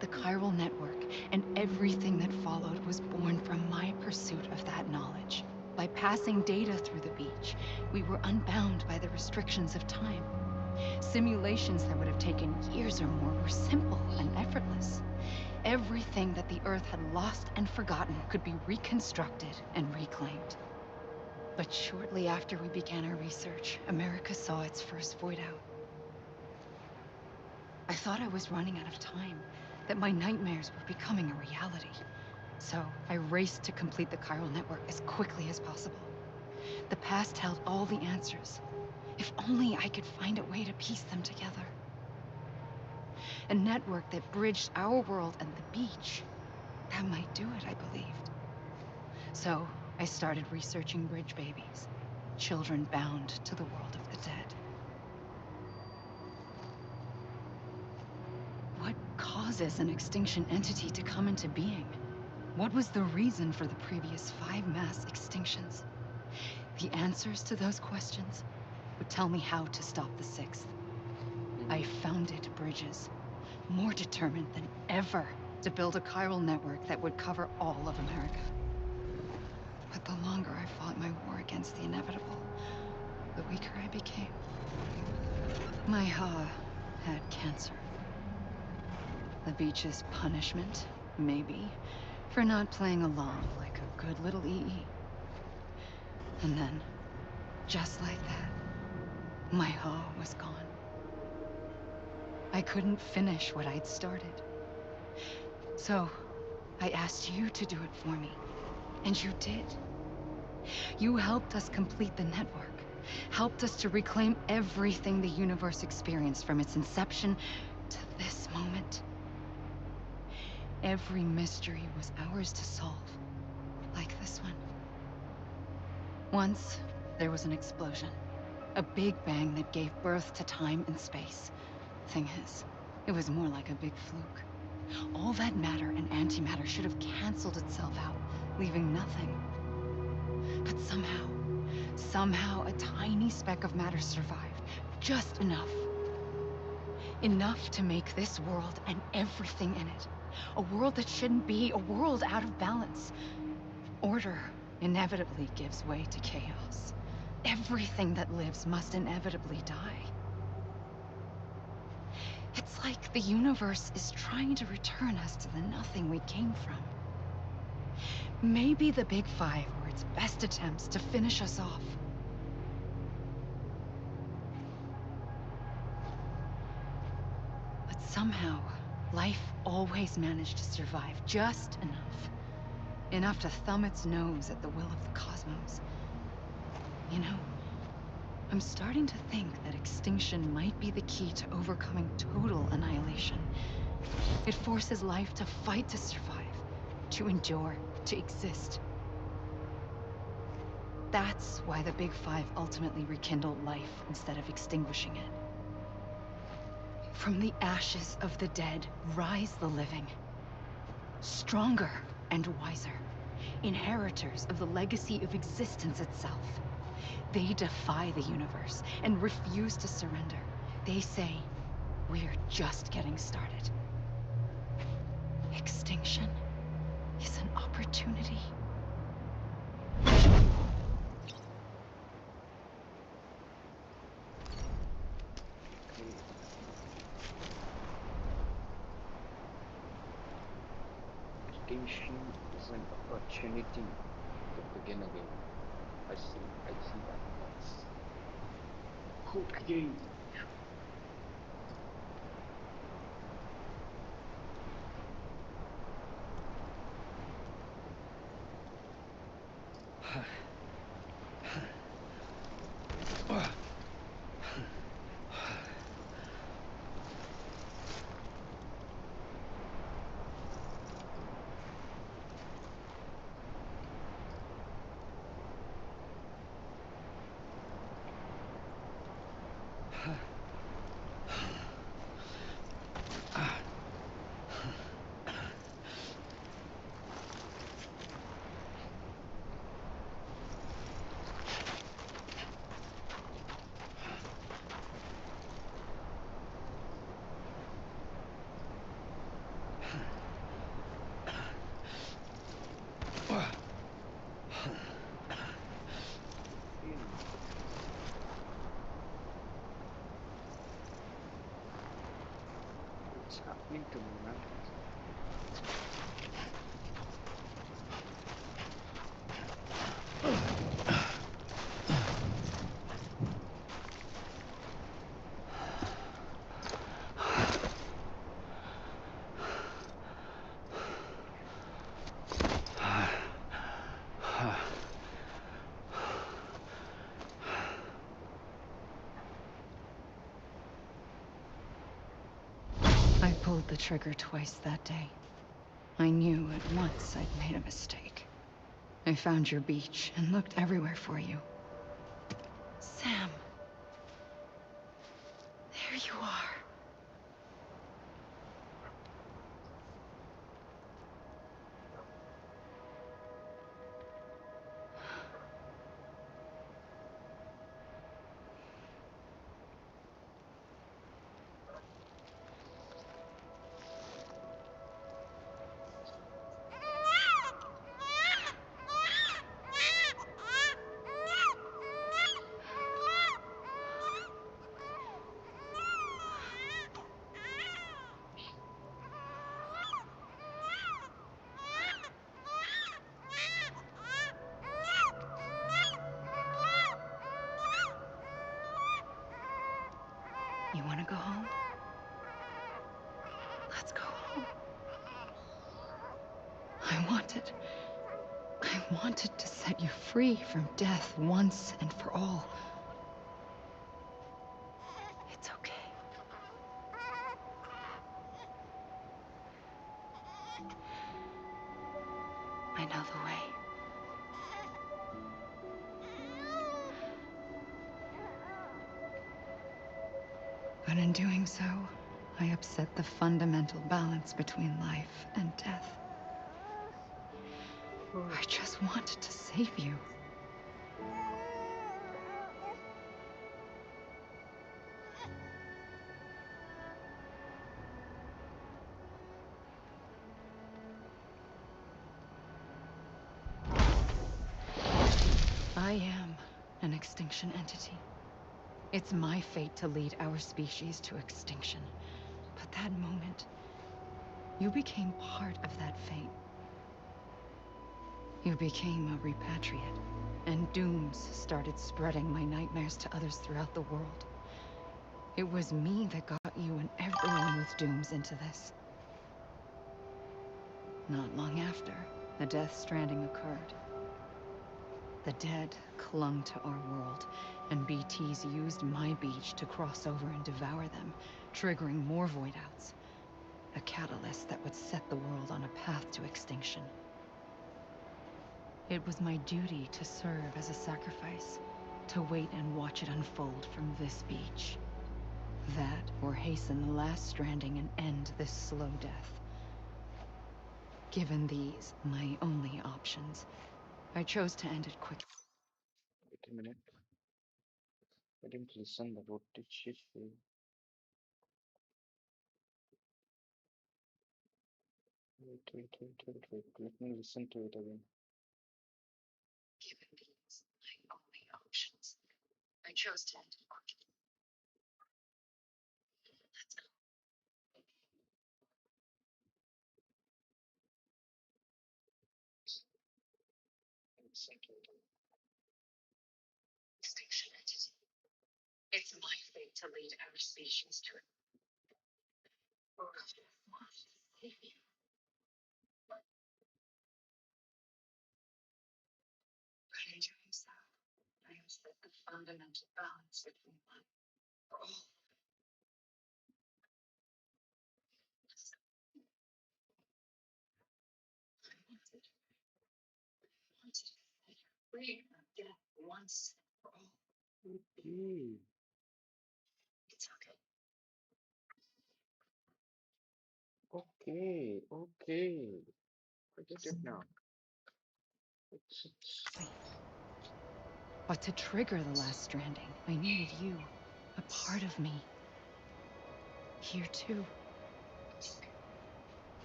The chiral network and everything that followed was born from my pursuit of that knowledge. By passing data through the beach, we were unbound by the restrictions of time. Simulations that would have taken years or more were simple and effortless. Everything that the Earth had lost and forgotten could be reconstructed and reclaimed. But shortly after we began our research, America saw its first void out. I thought I was running out of time, that my nightmares were becoming a reality. So I raced to complete the chiral network as quickly as possible. The past held all the answers. If only I could find a way to piece them together. A network that bridged our world and the beach. That might do it, I believed. So I started researching bridge babies, children bound to the world of the dead. What causes an extinction entity to come into being? What was the reason for the previous 5 mass extinctions? The answers to those questions would tell me how to stop the 6th. I founded bridges, more determined than ever to build a chiral network that would cover all of America. But the longer I fought my war against the inevitable, the weaker I became. My Ha had cancer. The beach's punishment, maybe, for not playing along like a good little EE. And then, just like that, my Ha was gone. I couldn't finish what I'd started. So, I asked you to do it for me. And you did. You helped us complete the network. Helped us to reclaim everything the universe experienced from its inception to this moment. Every mystery was ours to solve. Like this one. Once, there was an explosion. A big bang that gave birth to time and space. Thing is, it was more like a big fluke. All that matter and antimatter should have canceled itself out, leaving nothing. But somehow a tiny speck of matter survived. Just enough. Enough to make this world and everything in it. A world that shouldn't be, a world out of balance. Order inevitably gives way to chaos. Everything that lives must inevitably die. It's like the universe is trying to return us to the nothing we came from. Maybe the Big Five were its best attempts to finish us off. But somehow, life always managed to survive just enough. Enough to thumb its nose at the will of the cosmos. You know, I'm starting to think that extinction might be the key to overcoming total annihilation. It forces life to fight to survive, to endure, to exist. That's why the Big Five ultimately rekindled life instead of extinguishing it. From the ashes of the dead rise the living. Stronger and wiser. Inheritors of the legacy of existence itself. They defy the universe and refuse to surrender. They say, we're just getting started. Extinction is an opportunity. Extinction is an opportunity to begin again. I see that. Okay. What's happening to me, man? I pulled the trigger twice that day. I knew at once I'd made a mistake. I found your beach and looked everywhere for you. Sam. There you are. You want to go home? Let's go home. I wanted to set you free from death once and for all. It's okay. I know the way. But in doing so, I upset the fundamental balance between life and death. I just wanted to save you. I am an extinction entity. It's my fate to lead our species to extinction. But that moment, you became part of that fate. You became a repatriate, and dooms started spreading my nightmares to others throughout the world. It was me that got you and everyone with dooms into this. Not long after, the Death Stranding occurred. The dead clung to our world, and BTs used my beach to cross over and devour them, triggering more voidouts. A catalyst that would set the world on a path to extinction. It was my duty to serve as a sacrifice, to wait and watch it unfold from this beach. That, or hasten the last stranding and end this slow death. Given these, my only options, I chose to end it quickly. Wait a minute. I didn't listen. What did she say? Wait. Let me listen to it again. Given these, my only options, I chose to end it quickly. Let's go. Listen to it. Extinction entity. It's my fate to lead our species to it. Or I just want to save you. But in doing so, I upset the fundamental balance between life for all. I wanted to set you free from death once and for all. Okay. It's okay. Okay. I get it now. It's But to trigger the last stranding, I needed you, a part of me. Here too.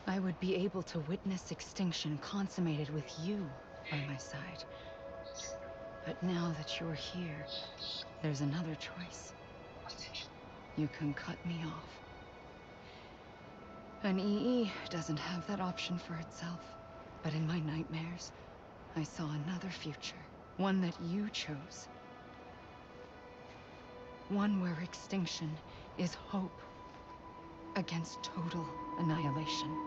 I would be able to witness extinction consummated with you by my side. But now that you're here, there's another choice. You can cut me off. An EE doesn't have that option for itself. But in my nightmares, I saw another future. One that you chose. One where extinction is hope against total annihilation.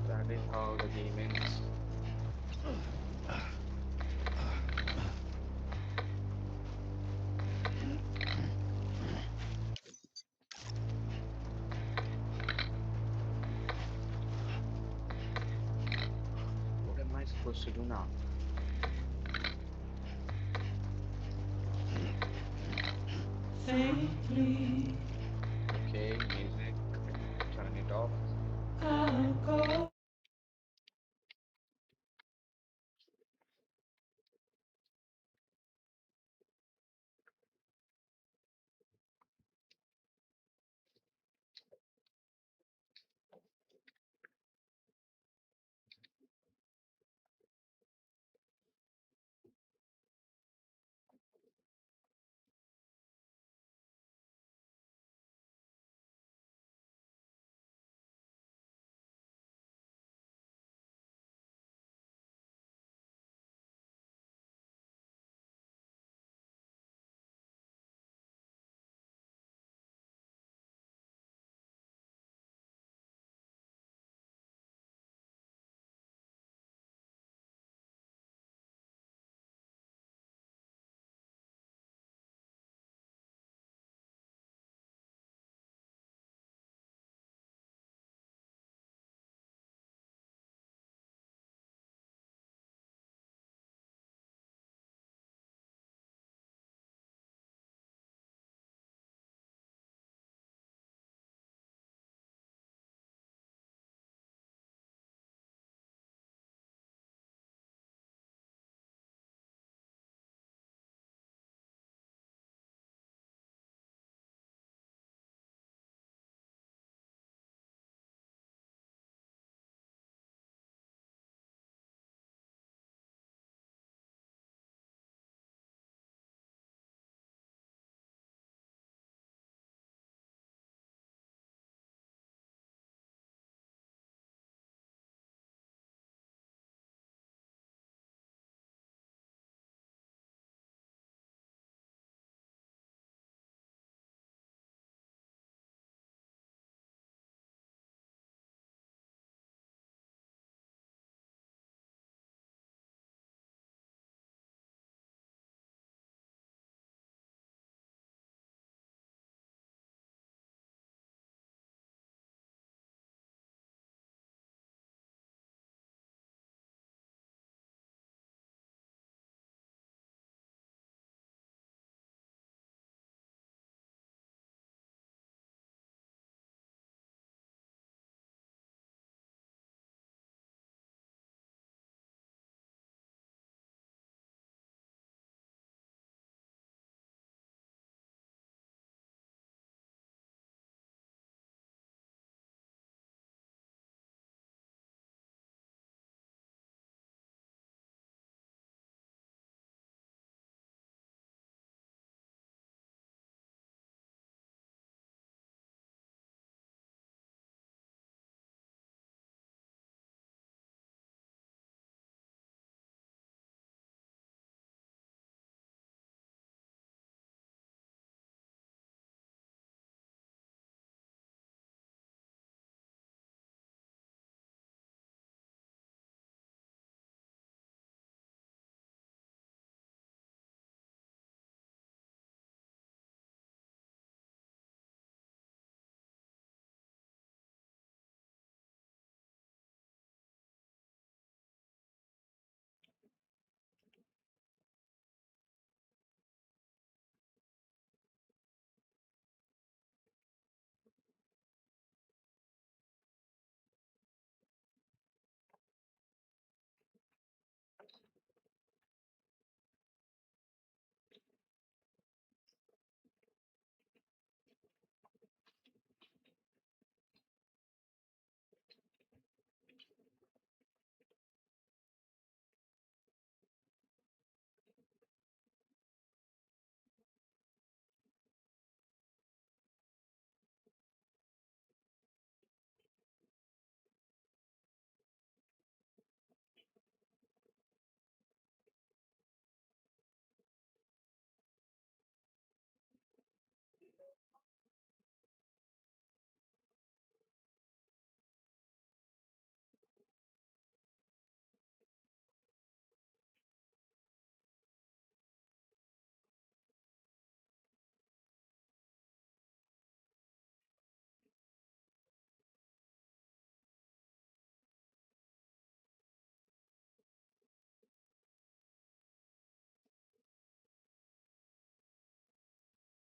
That is how the game ends. What am I supposed to do now? Okay, music. Turn it off.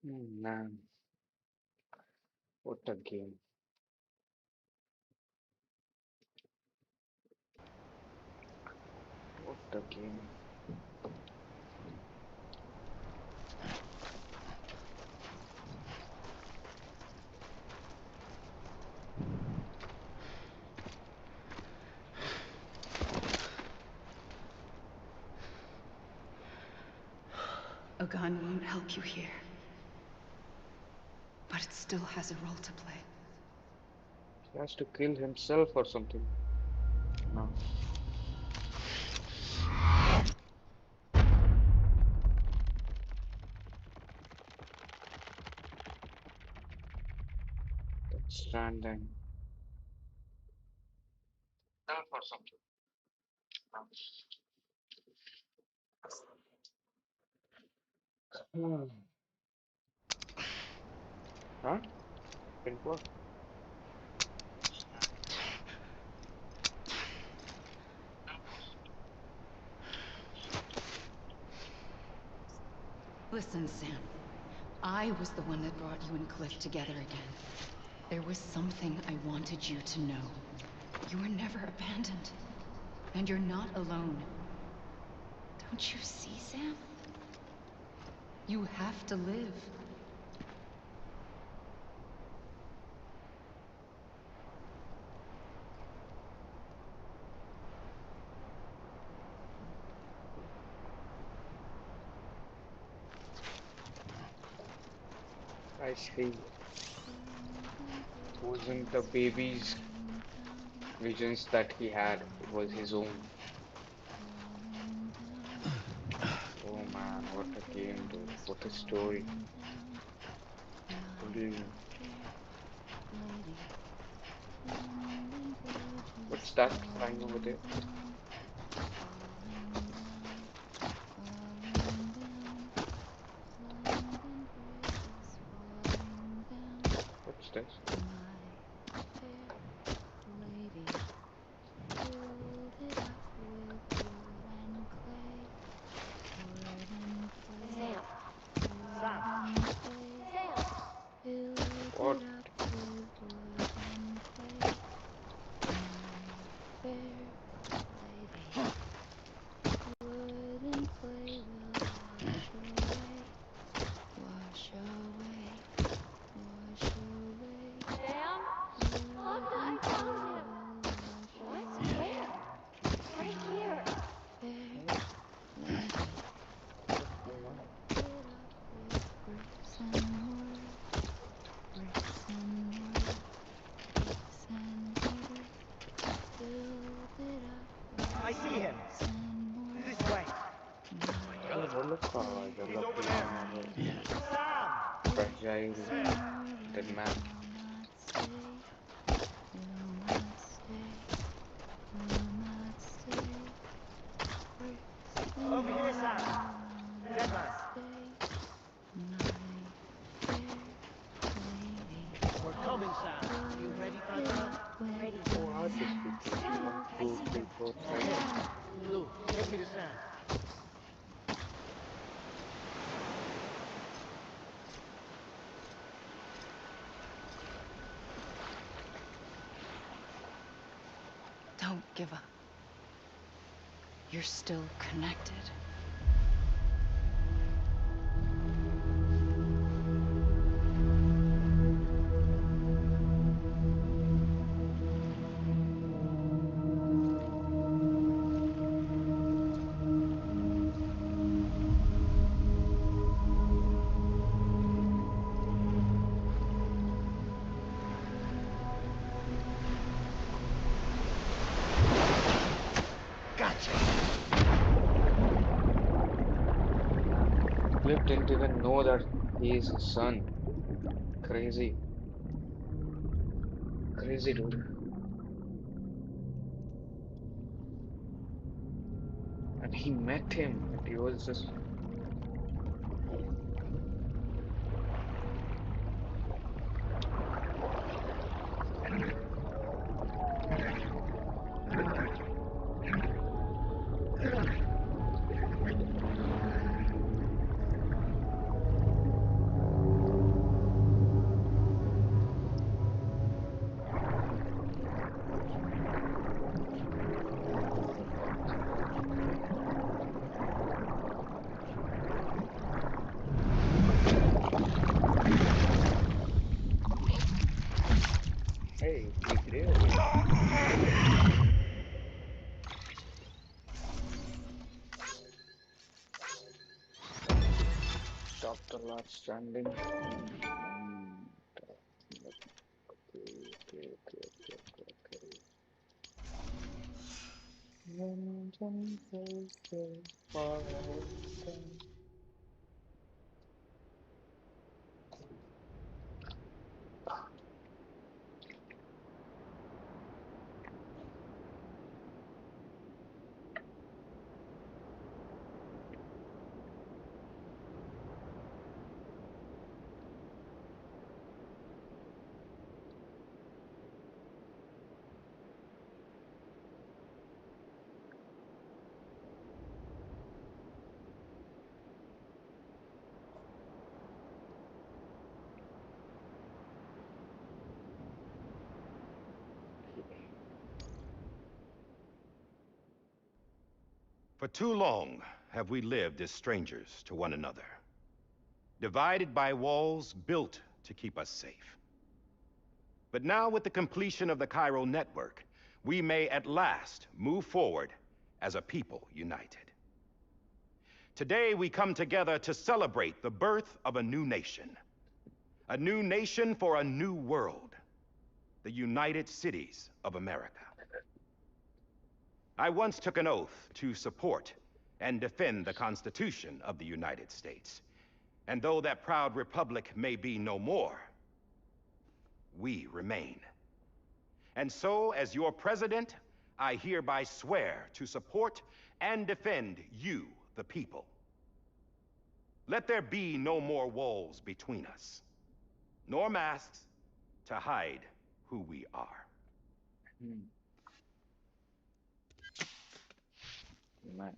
Man, what a game. What a game. A gun won't help you here. But it still has a role to play. He has to kill himself or something. No. That's standing. Self or something. No. Huh? Didn't work. Listen, Sam. I was the one that brought you and Cliff together again. There was something I wanted you to know. You were never abandoned. And you're not alone. Don't you see, Sam? You have to live. I see. It wasn't the baby's visions that he had, it was his own. Oh man, what a game, dude. What a story. Holy. What's that flying over there? What's this? What? What's going on? I see him. This way. Oh, look, the He's over location there. of a Sam! fragile Sam! dead man. Over here, Sam. Dead man. We're coming, Sam. You ready, Fragile? Ready. Who are these people? One, two, three, four, five. Blue, take me to Sam. Don't give up. You're still connected. Cliff didn't even know that he is his son. Crazy. Crazy, dude. And he met him, and he was just. Last standing. Okay. For too long have we lived as strangers to one another, divided by walls built to keep us safe. But now, with the completion of the chiral network, we may at last move forward as a people united. Today, we come together to celebrate the birth of a new nation for a new world, the United Cities of America. I once took an oath to support and defend the Constitution of the United States. And though that proud republic may be no more, we remain. And so, as your president, I hereby swear to support and defend you, the people. Let there be no more walls between us, nor masks to hide who we are. Nice.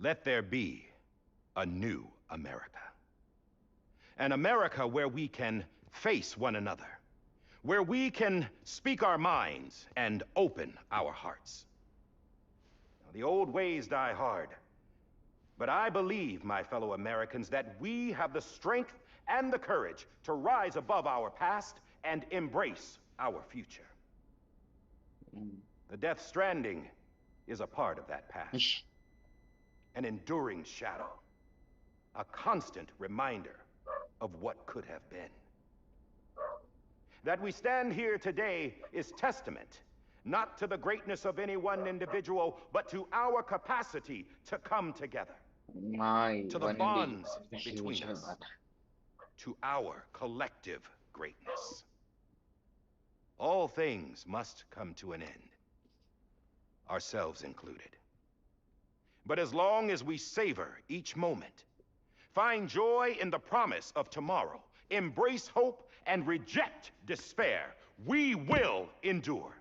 Let there be a new America. An America where we can face one another, where we can speak our minds and open our hearts. Now, the old ways die hard, but I believe, my fellow Americans, that we have the strength and the courage to rise above our past and embrace our future. The Death Stranding is a part of that past. An enduring shadow, a constant reminder of what could have been. That we stand here today is testament, not to the greatness of any one individual, but to our capacity to come together. To the bonds between us. To our collective greatness. All things must come to an end, ourselves included. But as long as we savor each moment, find joy in the promise of tomorrow, embrace hope, and reject despair, we will endure.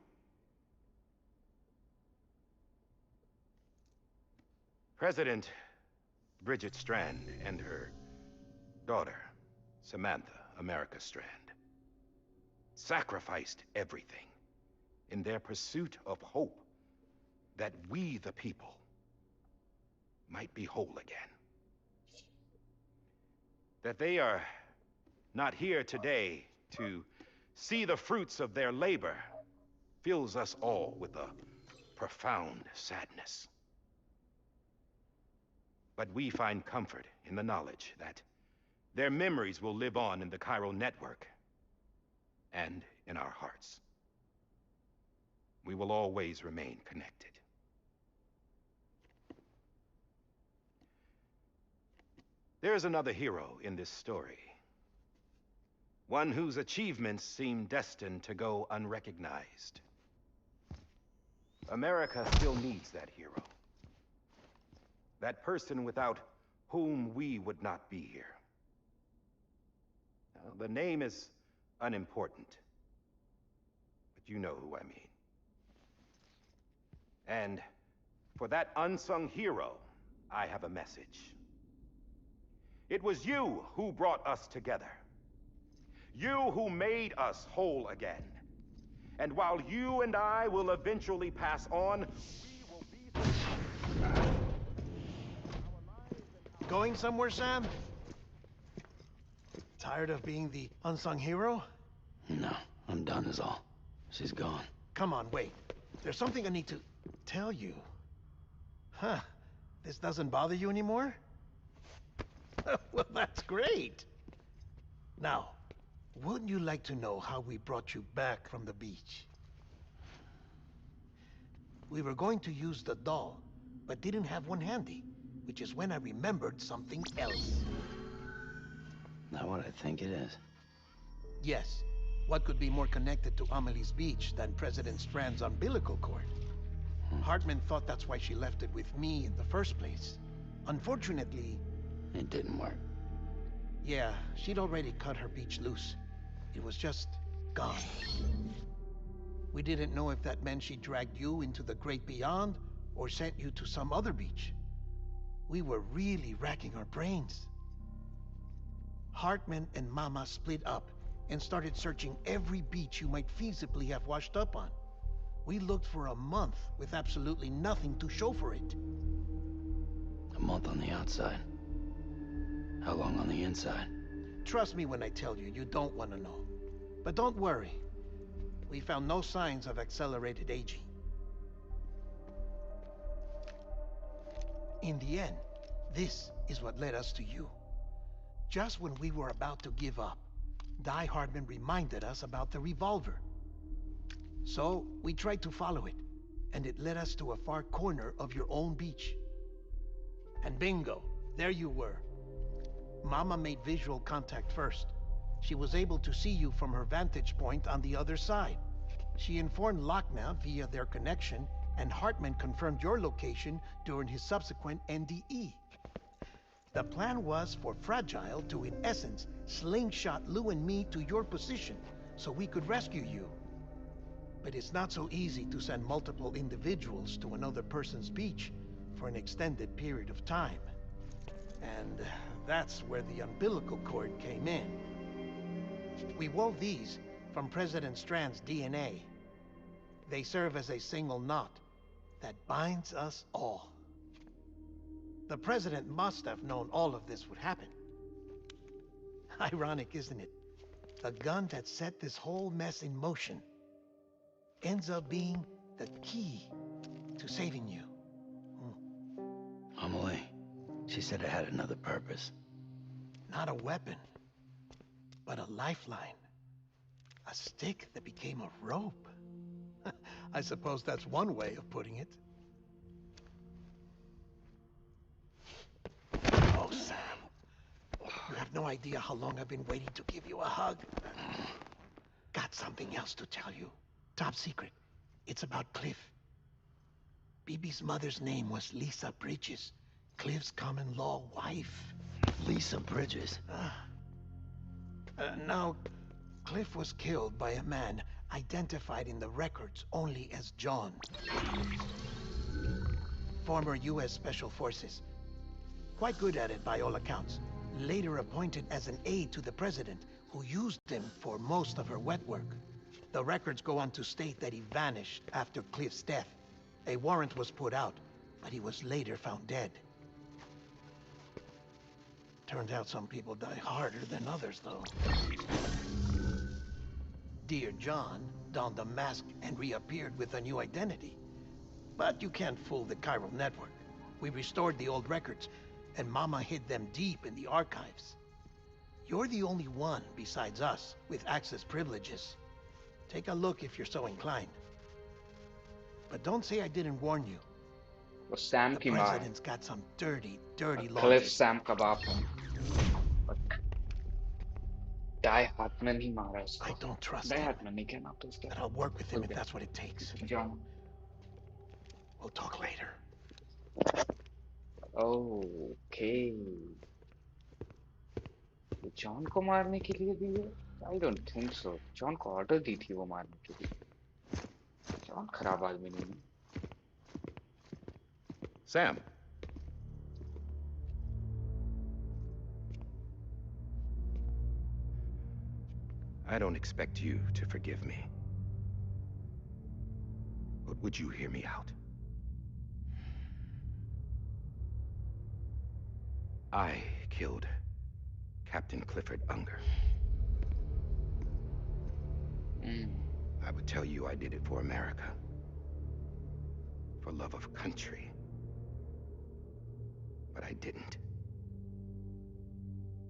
President Bridget Strand and her daughter, Samantha America Strand, sacrificed everything in their pursuit of hope that we, the people, might be whole again. That they are not here today to see the fruits of their labor fills us all with a profound sadness. But we find comfort in the knowledge that their memories will live on in the chiral network and in our hearts. We will always remain connected. There's another hero in this story. One whose achievements seem destined to go unrecognized. America still needs that hero. That person without whom we would not be here. Now, the name is unimportant, but you know who I mean. And for that unsung hero, I have a message. It was you who brought us together. You who made us whole again. And while you and I will eventually pass on, we will be... Going somewhere, Sam? Tired of being the unsung hero? No, I'm done is all. She's gone. Come on, wait. There's something I need to tell you. Huh. This doesn't bother you anymore? Well, that's great. Now, wouldn't you like to know how we brought you back from the beach? We were going to use the doll, but didn't have one handy, which is when I remembered something else. Not what I think it is. Yes. What could be more connected to Amelie's beach than President Strand's umbilical cord? Hartman thought that's why she left it with me in the first place. Unfortunately... It didn't work. Yeah, she'd already cut her beach loose. It was just gone. We didn't know if that meant she dragged you into the great beyond or sent you to some other beach. We were really racking our brains. Hartman and Mama split up and started searching every beach you might feasibly have washed up on. We looked for a month with absolutely nothing to show for it. A month on the outside. How long on the inside? Trust me when I tell you, you don't want to know. But don't worry. We found no signs of accelerated aging. In the end, this is what led us to you. Just when we were about to give up, Die Hardman reminded us about the revolver. So, we tried to follow it, and it led us to a far corner of your own beach. And bingo, there you were. Mama made visual contact first. She was able to see you from her vantage point on the other side. She informed Lockna via their connection, and Hartman confirmed your location during his subsequent NDE. The plan was for Fragile to, in essence, slingshot Lou and me to your position so we could rescue you. But it's not so easy to send multiple individuals to another person's beach for an extended period of time. And that's where the umbilical cord came in. We wove these from President Strand's DNA. They serve as a single knot that binds us all. The President must have known all of this would happen. Ironic, isn't it? The gun that set this whole mess in motion ends up being the key to saving you. Amelie, she said it had another purpose. Not a weapon, but a lifeline. A stick that became a rope. I suppose that's one way of putting it. Oh, Sam. You have no idea how long I've been waiting to give you a hug. Got something else to tell you. Top secret. It's about Cliff. BB's mother's name was Lisa Bridges, Cliff's common-law wife. Lisa Bridges? Now, Cliff was killed by a man identified in the records only as John. Former U.S. Special Forces. Quite good at it by all accounts. Later appointed as an aide to the president, who used him for most of her wet work. The records go on to state that he vanished after Cliff's death. A warrant was put out, but he was later found dead. Turned out some people die harder than others, though. Dear John donned a mask and reappeared with a new identity. But you can't fool the chiral network. We restored the old records, and Mama hid them deep in the archives. You're the only one besides us with access privileges. Take a look if you're so inclined. But don't say I didn't warn you. वो Sam की The माँ है। president's got some dirty Cliff laundry. Sam का बाप है। Die Hartmann ही मारा उसको। I don't trust die him, Hartman नहीं कहना तो उसका। but I'll work with him if that's what it takes. John. We'll talk later. Okay. John को मारने के लिए दी है? I don't think so. John को ऑर्डर दी थी वो मारने के लिए। जॉन खराब आदमी नहीं है। Sam. I don't expect you to forgive me. But would you hear me out? I killed Captain Clifford Unger. I would tell you I did it for America. For love of country. But I didn't.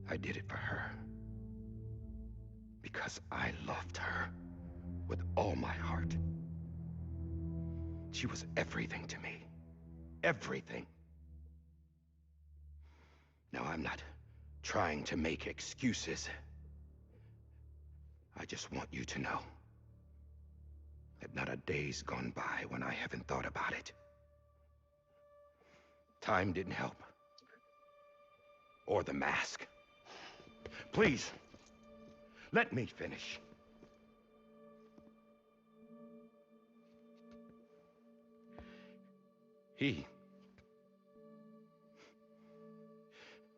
I did it for her. Because I loved her with all my heart. She was everything to me. Everything. Now, I'm not trying to make excuses. I just want you to know that not a day's gone by when I haven't thought about it. Time didn't help. Or the mask. Please, let me finish.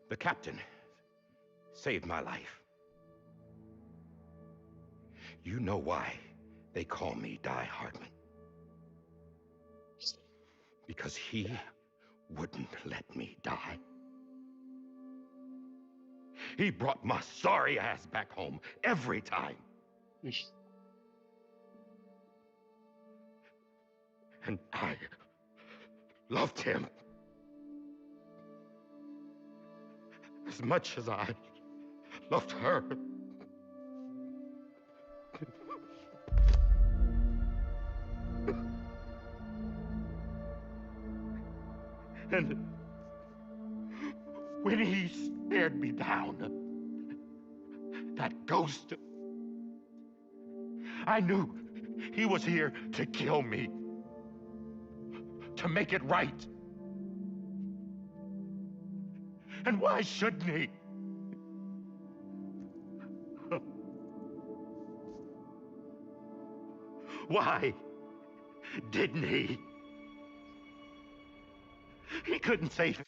The captain, saved my life. You know why they call me Die Hardman. Because he wouldn't let me die. He brought my sorry ass back home every time. And I loved him as much as I loved her. And when he stared me down, that ghost, I knew he was here to kill me, to make it right. And why shouldn't he? Why didn't he? He couldn't save it.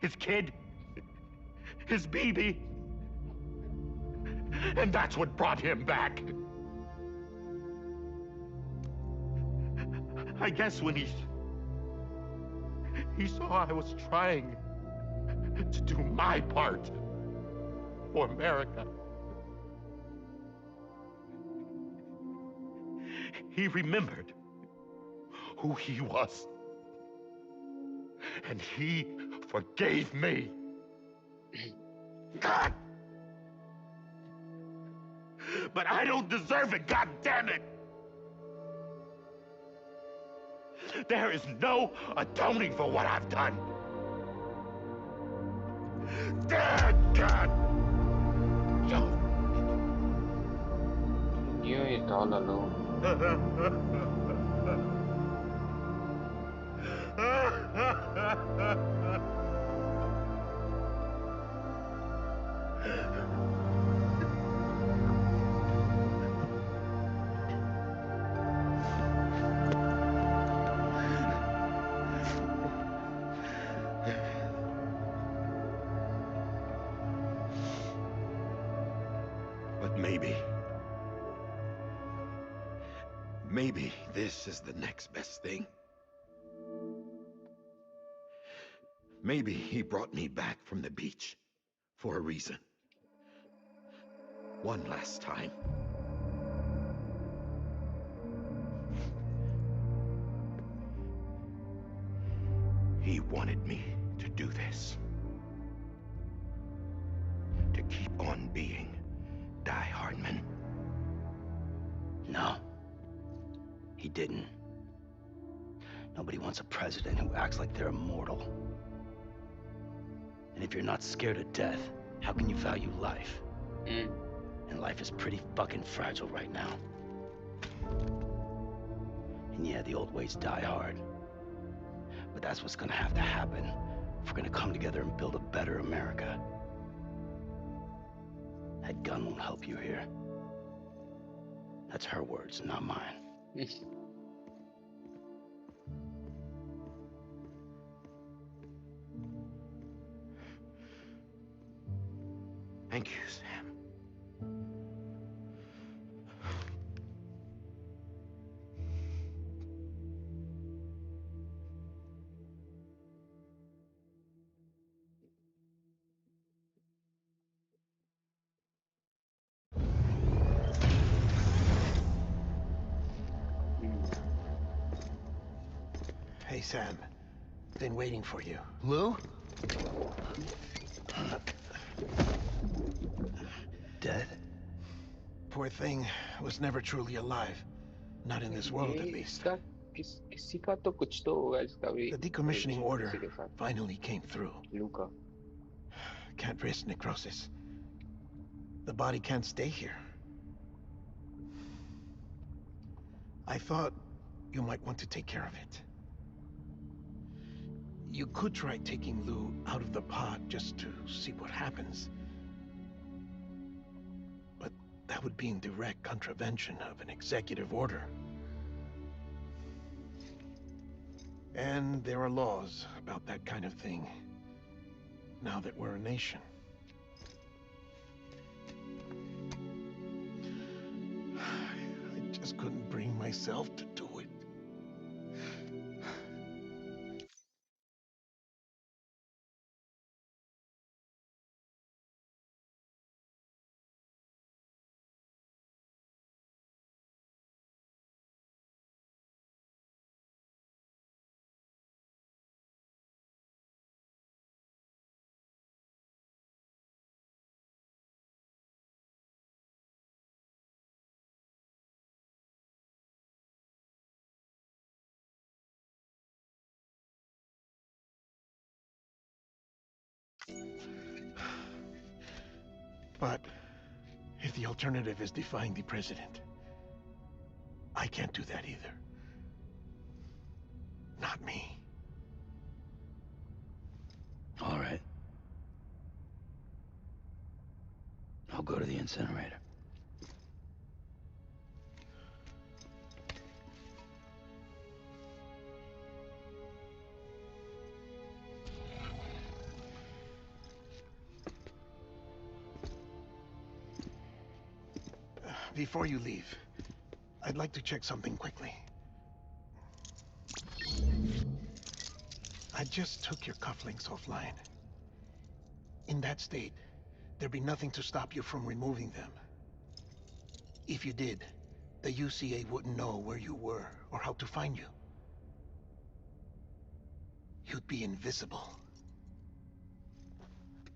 His kid, his baby. And that's what brought him back. I guess when he saw I was trying to do my part for America, he remembered who he was. And he forgave me. God! But I don't deserve it, God damn it! There is no atoning for what I've done. God! No. You knew it all along. But maybe this is the next best thing. Maybe he brought me back from the beach for a reason. One last time. He wanted me to do this. To keep on being Die Hardman. No. He didn't. Nobody wants a president who acts like they're immortal. And if you're not scared of death, how can you value life? And life is pretty fucking fragile right now. And yeah, the old ways die hard. But that's what's gonna have to happen if we're gonna come together and build a better America. That gun won't help you here. That's her words, not mine. Thank you, Sam. Hey, Sam. Been waiting for you. Lou? Dead? Poor thing was never truly alive. Not in this world, at least. किसी का तो कुछ तो होगा इसका भी. The decommissioning order किसी के साथ. finally came through. Luca. Can't risk necrosis. The body can't stay here. I thought you might want to take care of it. You could try taking Lou out of the pod just to see what happens. But that would be in direct contravention of an executive order. And there are laws about that kind of thing, now that we're a nation. I just couldn't bring myself to do it. But if the alternative is defying the president, I can't do that either. Not me. All right. I'll go to the incinerator. Before you leave, I'd like to check something quickly. I just took your cufflinks offline. In that state, there'd be nothing to stop you from removing them. If you did, the UCA wouldn't know where you were or how to find you. You'd be invisible.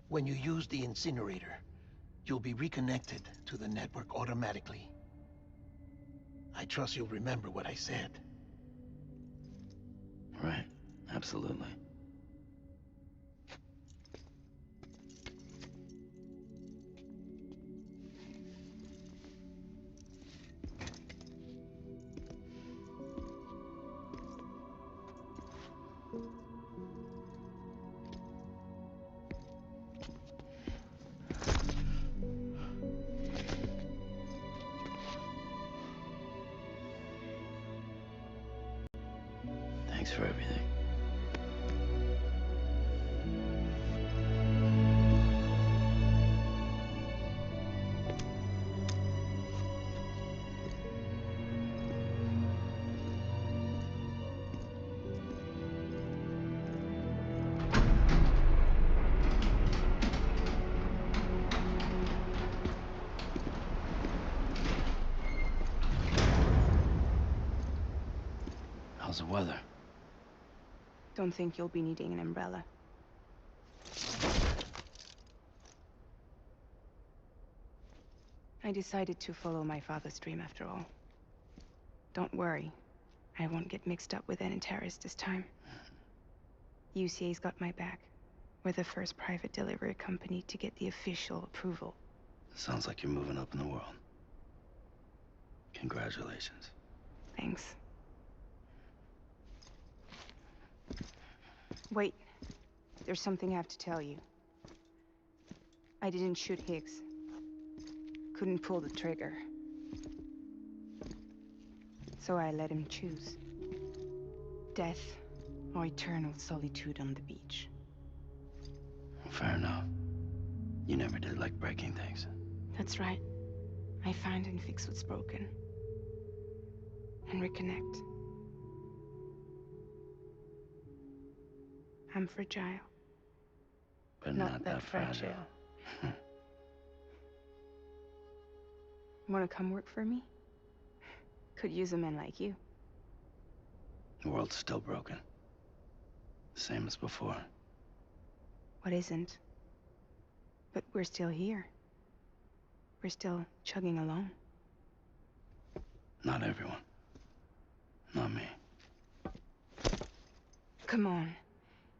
When you use the incinerator, you'll be reconnected to the network automatically. I trust you'll remember what I said. Right. Absolutely. Thanks for everything. How's the weather? Don't think you'll be needing an umbrella. I decided to follow my father's dream after all. Don't worry. I won't get mixed up with any terrorists this time. UCA's got my back. We're the first private delivery company to get the official approval. Sounds like you're moving up in the world. Congratulations. Thanks. Wait. There's something I have to tell you. I didn't shoot Higgs. Couldn't pull the trigger. So I let him choose. Death or eternal solitude on the beach. Fair enough. You never did like breaking things. That's right. I find and fix what's broken. And reconnect. I'm fragile. But not that fragile. Wanna come work for me? Could use a man like you. The world's still broken. Same as before. What isn't? But we're still here. We're still chugging along. Not everyone. Not me. Come on.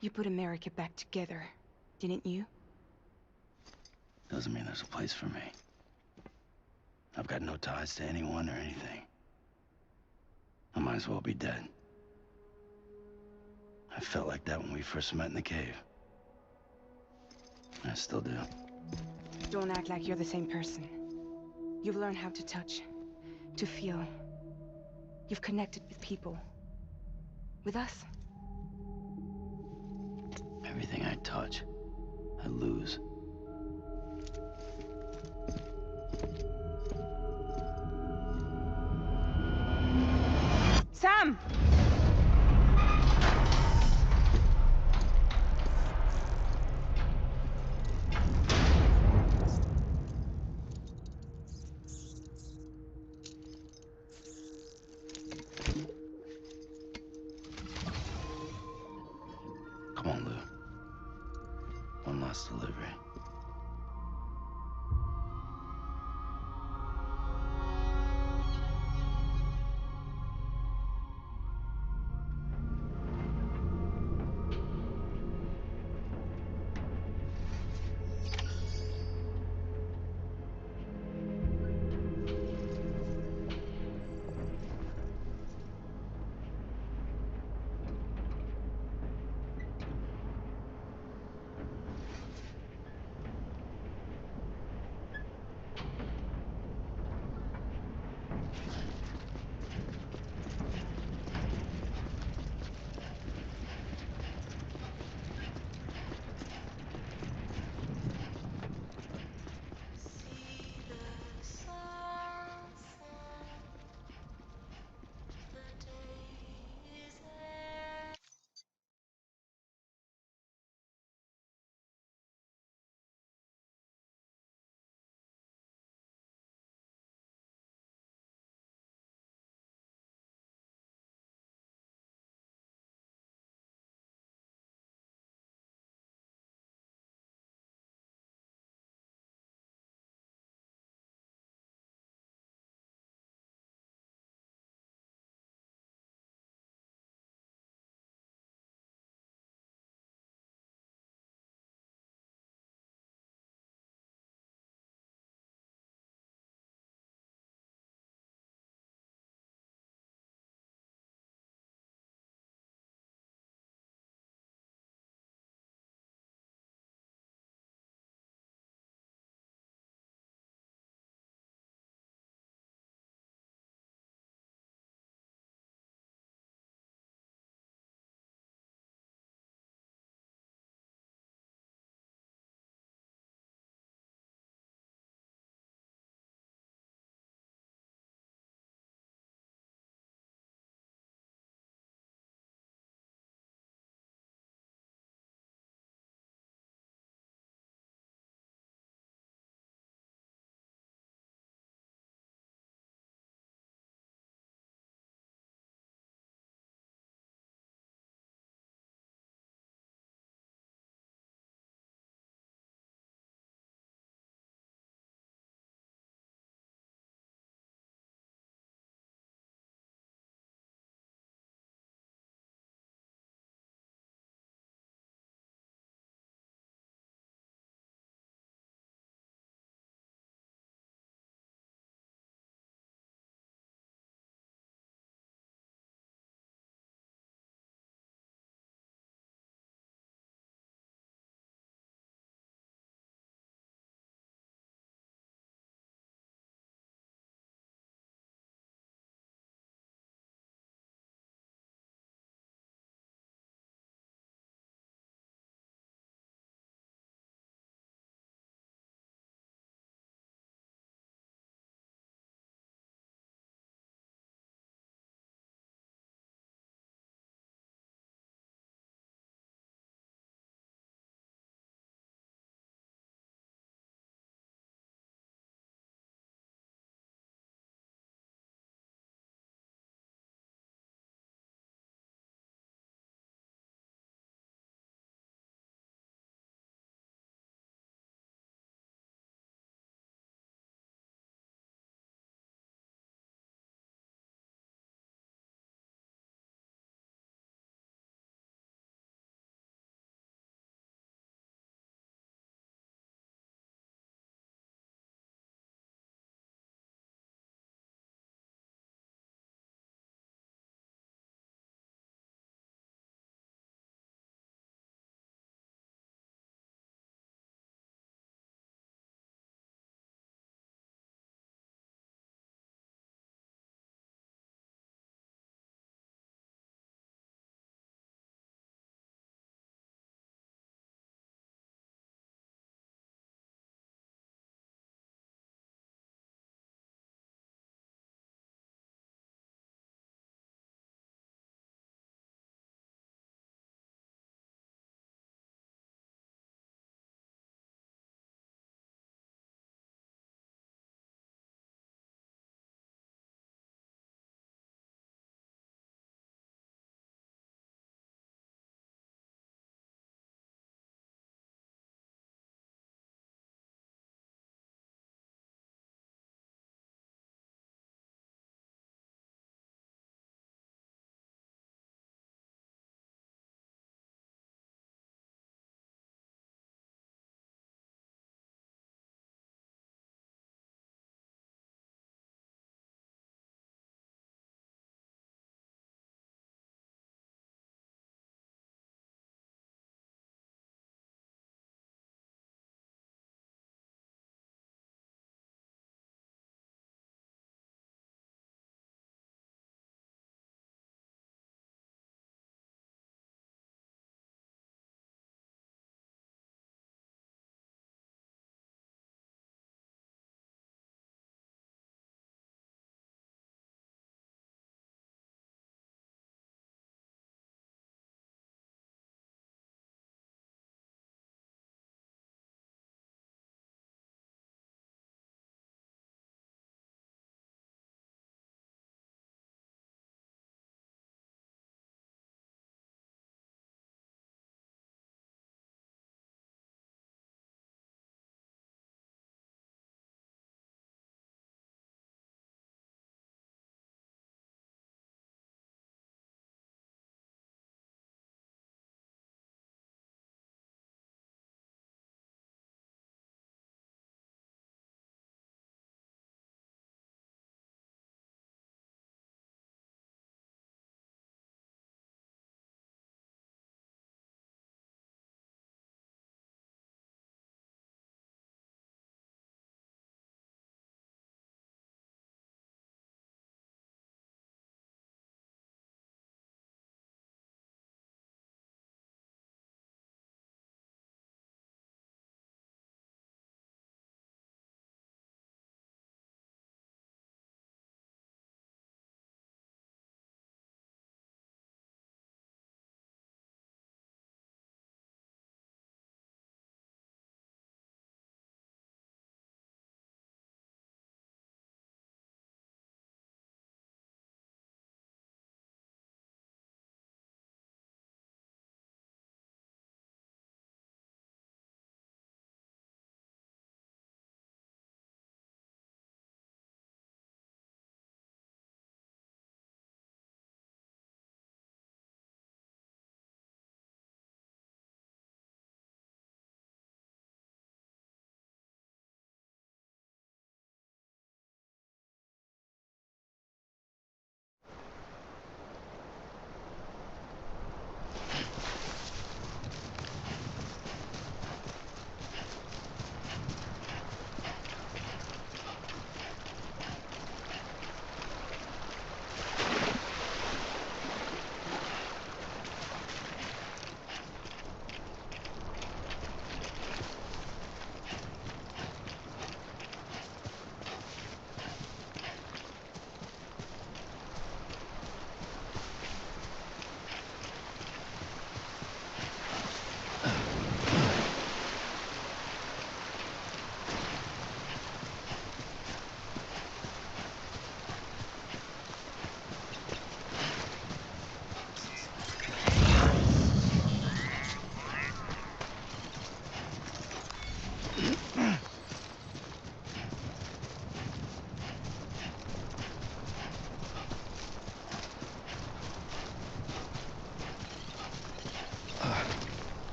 You put America back together, didn't you? Doesn't mean there's a place for me. I've got no ties to anyone or anything. I might as well be dead. I felt like that when we first met in the cave. I still do. Don't act like you're the same person. You've learned how to touch, to feel. You've connected with people. With us. Everything I touch, I lose. Sam! Come on, Lou. One last delivery.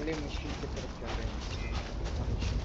बड़ी मुश्किल की तरफ जा रहे हैं इस game में, पता नहीं क्यों।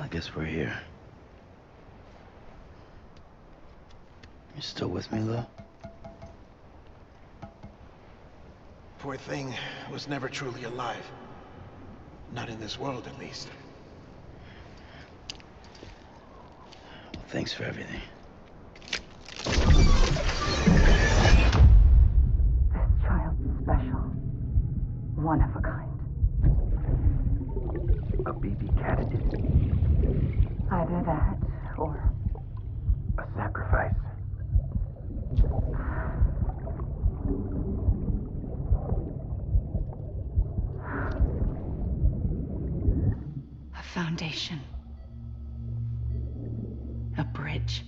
I guess we're here. You still with me, Lil? Poor thing was never truly alive. Not in this world, at least. Thanks for everything. This child's special. One of a kind. A baby candidate. Either that, or... A sacrifice. a foundation. A bridge.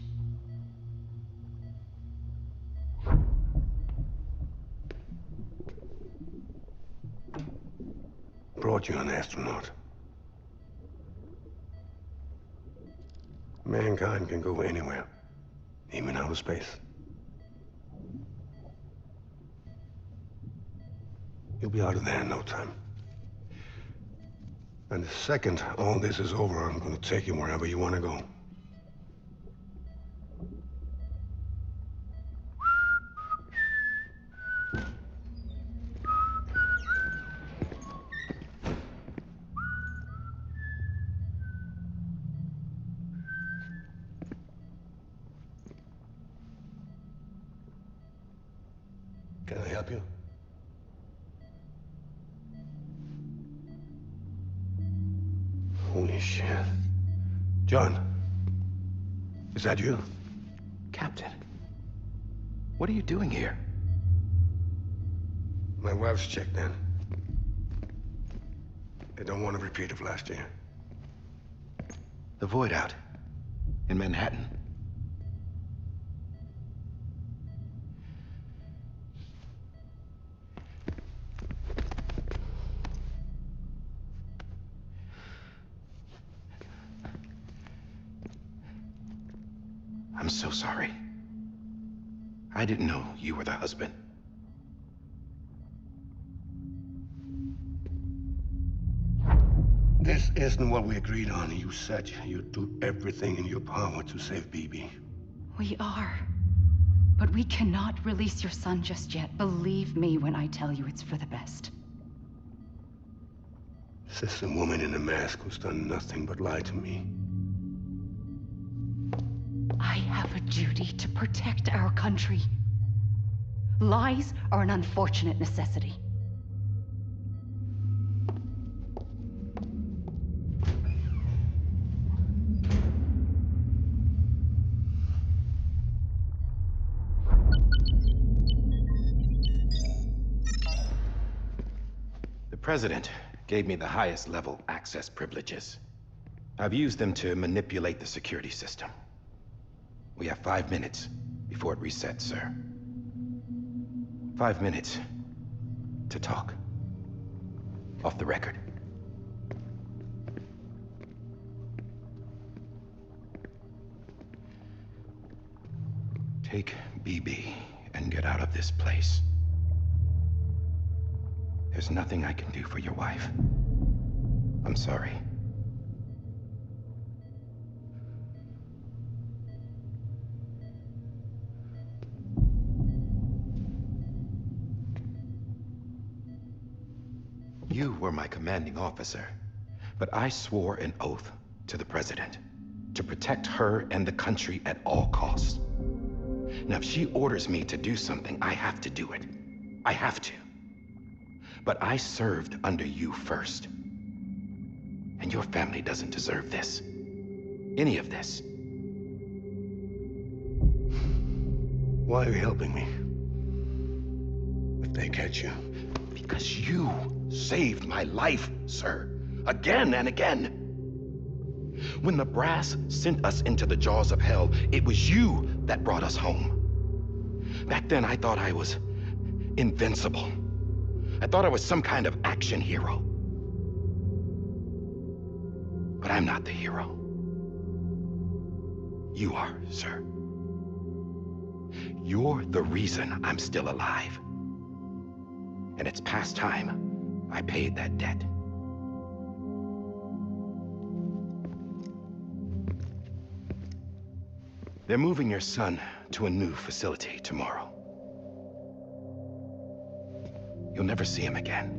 Brought you an astronaut. Mankind can go anywhere, even outer space. You'll be out of there in no time. And the second all this is over, I'm gonna take you wherever you want to go. Can I help you? Holy shit. John, is that you? Captain, what are you doing here? My wife's checked in. They don't want a repeat of last year. The Void Out in Manhattan. I'm so sorry. I didn't know you were the husband. This isn't what we agreed on. You said you'd do everything in your power to save BB. We are. But we cannot release your son just yet. Believe me when I tell you it's for the best. This is a woman in a mask who's done nothing but lie to me. I have a duty to protect our country. Lies are an unfortunate necessity. The President gave me the highest level access privileges. I've used them to manipulate the security system. We have 5 minutes before it resets, sir. 5 minutes to talk. Off the record. Take BB and get out of this place. There's nothing I can do for your wife. I'm sorry. You were my commanding officer, but I swore an oath to the President to protect her and the country at all costs. Now, if she orders me to do something, I have to do it. I have to. But I served under you first. And your family doesn't deserve this. Any of this. Why are you helping me? If they catch you. Because you saved my life, sir. Again and again. When the brass sent us into the jaws of hell, it was you that brought us home. Back then, I thought I was invincible. I thought I was some kind of action hero. But I'm not the hero. You are, sir. You're the reason I'm still alive. And it's past time I paid that debt. They're moving your son to a new facility tomorrow. You'll never see him again.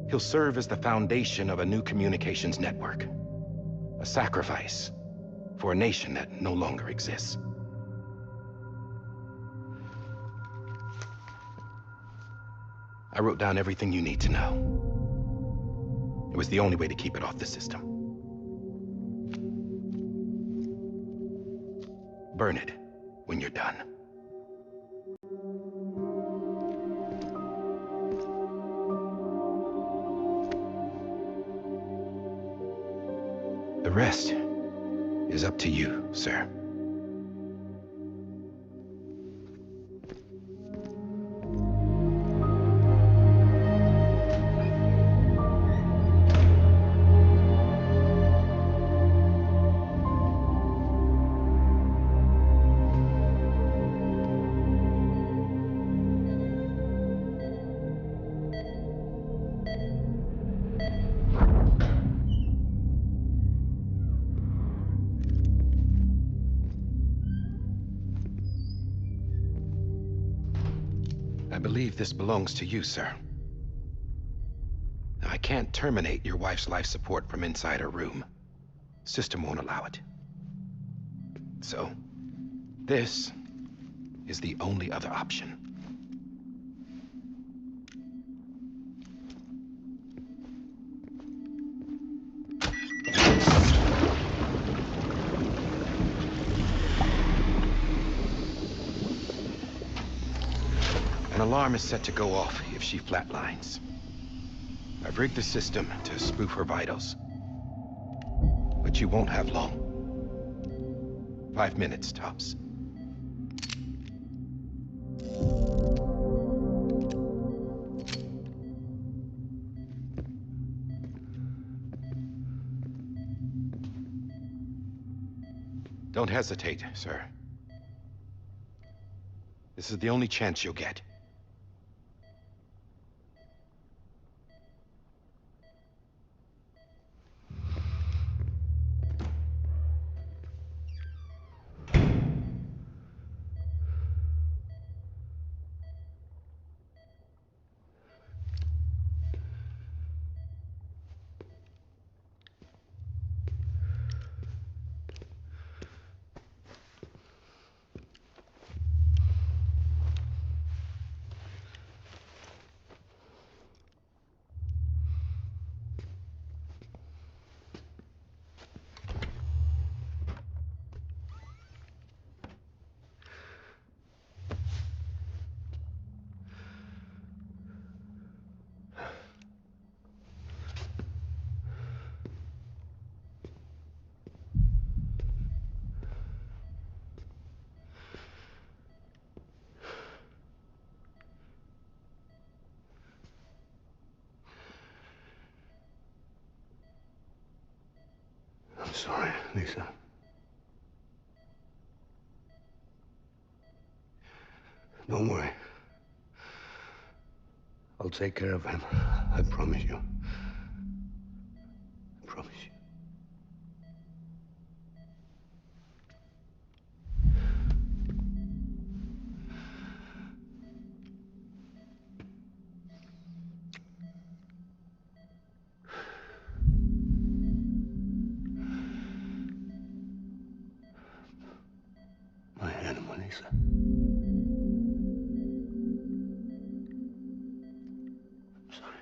He'll serve as the foundation of a new communications network. A sacrifice for a nation that no longer exists. I wrote down everything you need to know. It was the only way to keep it off the system. Burn it when you're done. The rest is up to you, sir. I believe this belongs to you, sir. Now, I can't terminate your wife's life support from inside her room. System won't allow it. So, this is the only other option. An alarm is set to go off if she flatlines. I've rigged the system to spoof her vitals. But you won't have long. 5 minutes, tops. Don't hesitate, sir. This is the only chance you'll get. I'm sorry, Lisa. Don't worry. I'll take care of him. I promise you. I promise you. My animal, Lisa. I'm sorry.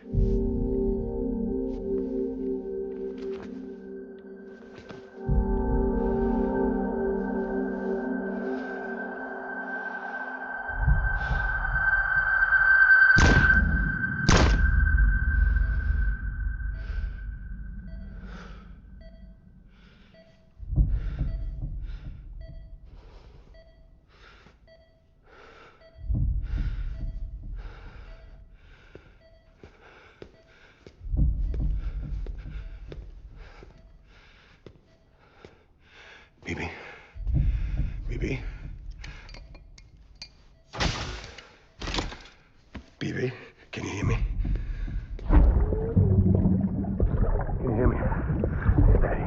Bibi. Bibi. Bibi, can you hear me? Can you hear me? It's Daddy.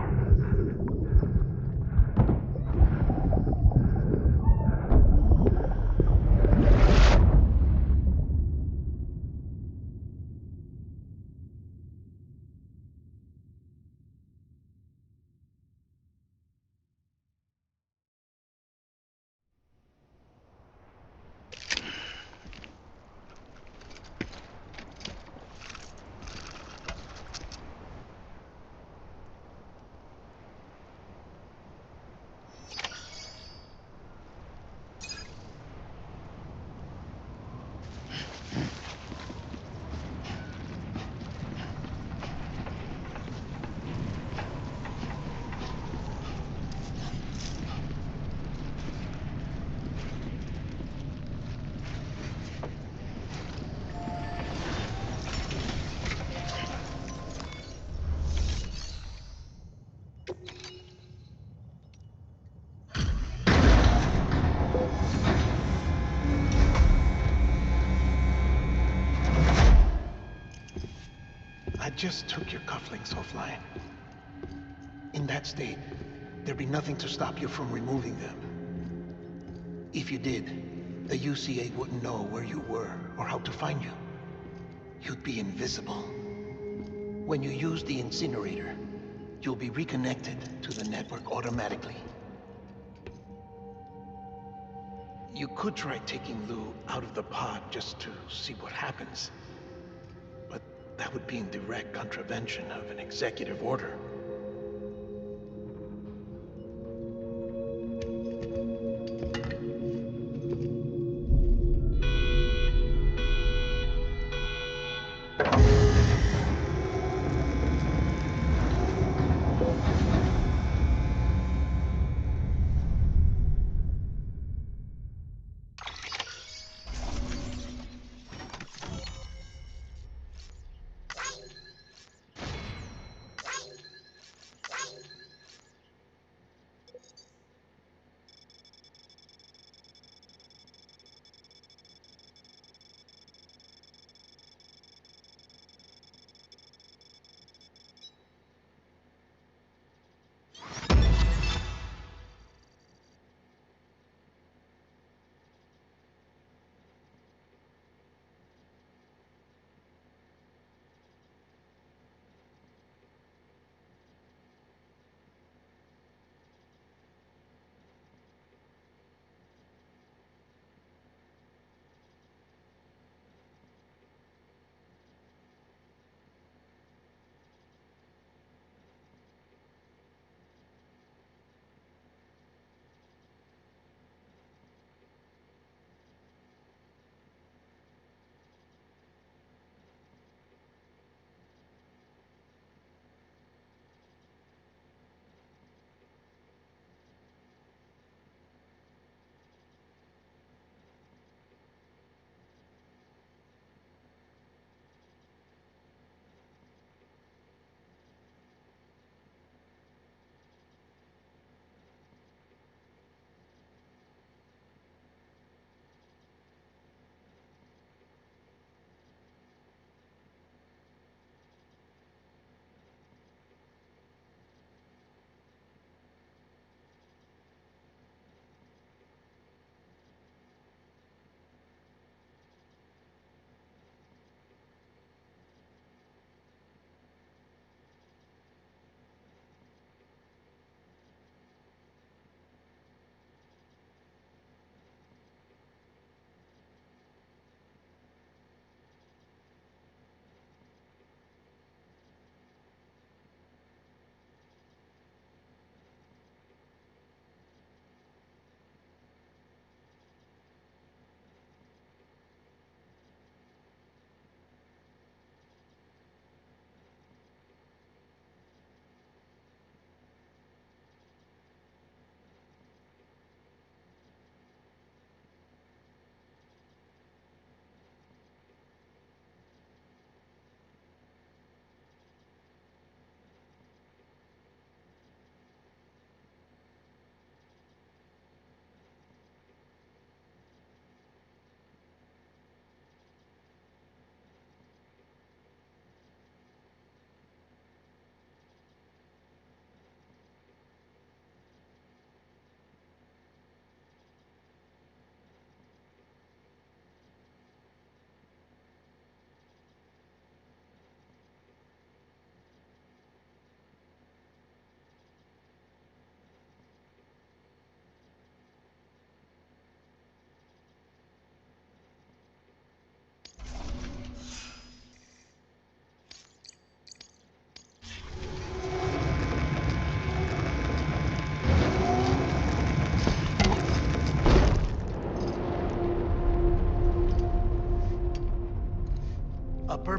I just took your cufflinks offline. In that state, there'd be nothing to stop you from removing them. If you did, the UCA wouldn't know where you were or how to find you. You'd be invisible. When you use the incinerator, you'll be reconnected to the network automatically. You could try taking Lou out of the pod just to see what happens. But that would be in direct contravention of an executive order.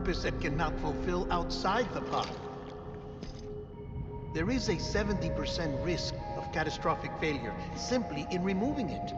purpose it cannot fulfill outside the pod. There is a 70% risk of catastrophic failure simply in removing it.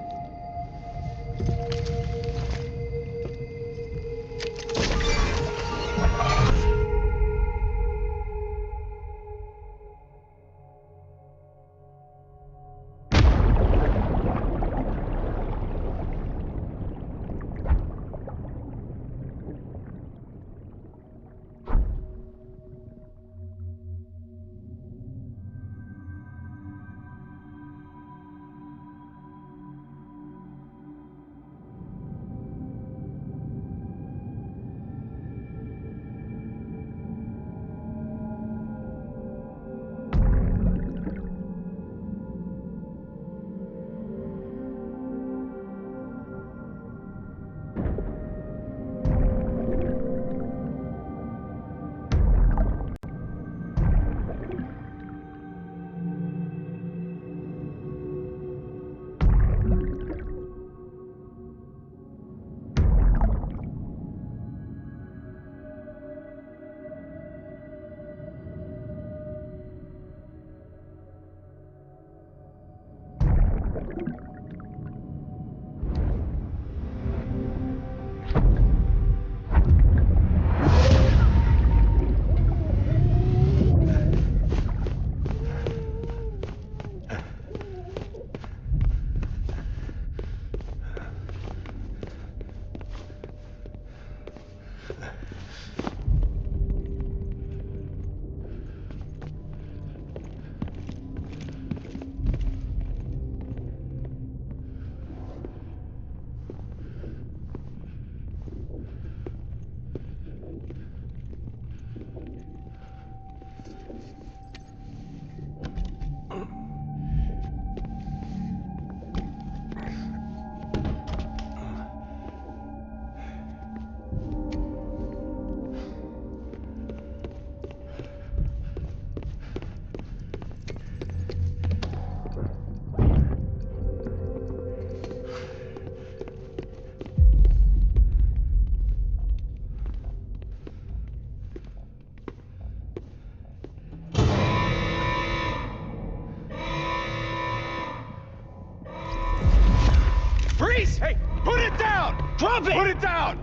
Freeze! Hey, put it down! Drop it! Put it down!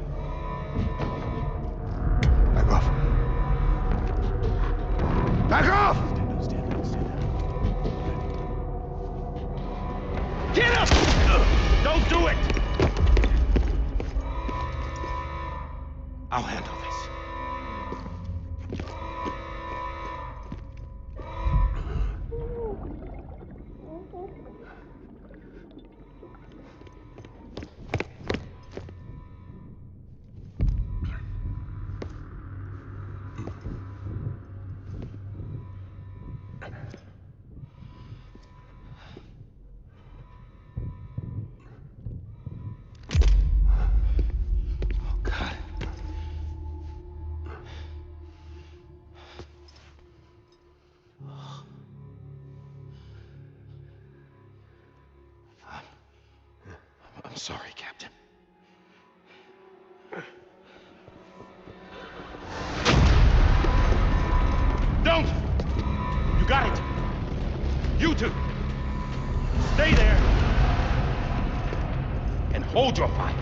Back off. Back off! Get up! Don't do it! I'll handle this. I'm sorry, Captain. Don't! You got it! You two! Stay there! And hold your fire!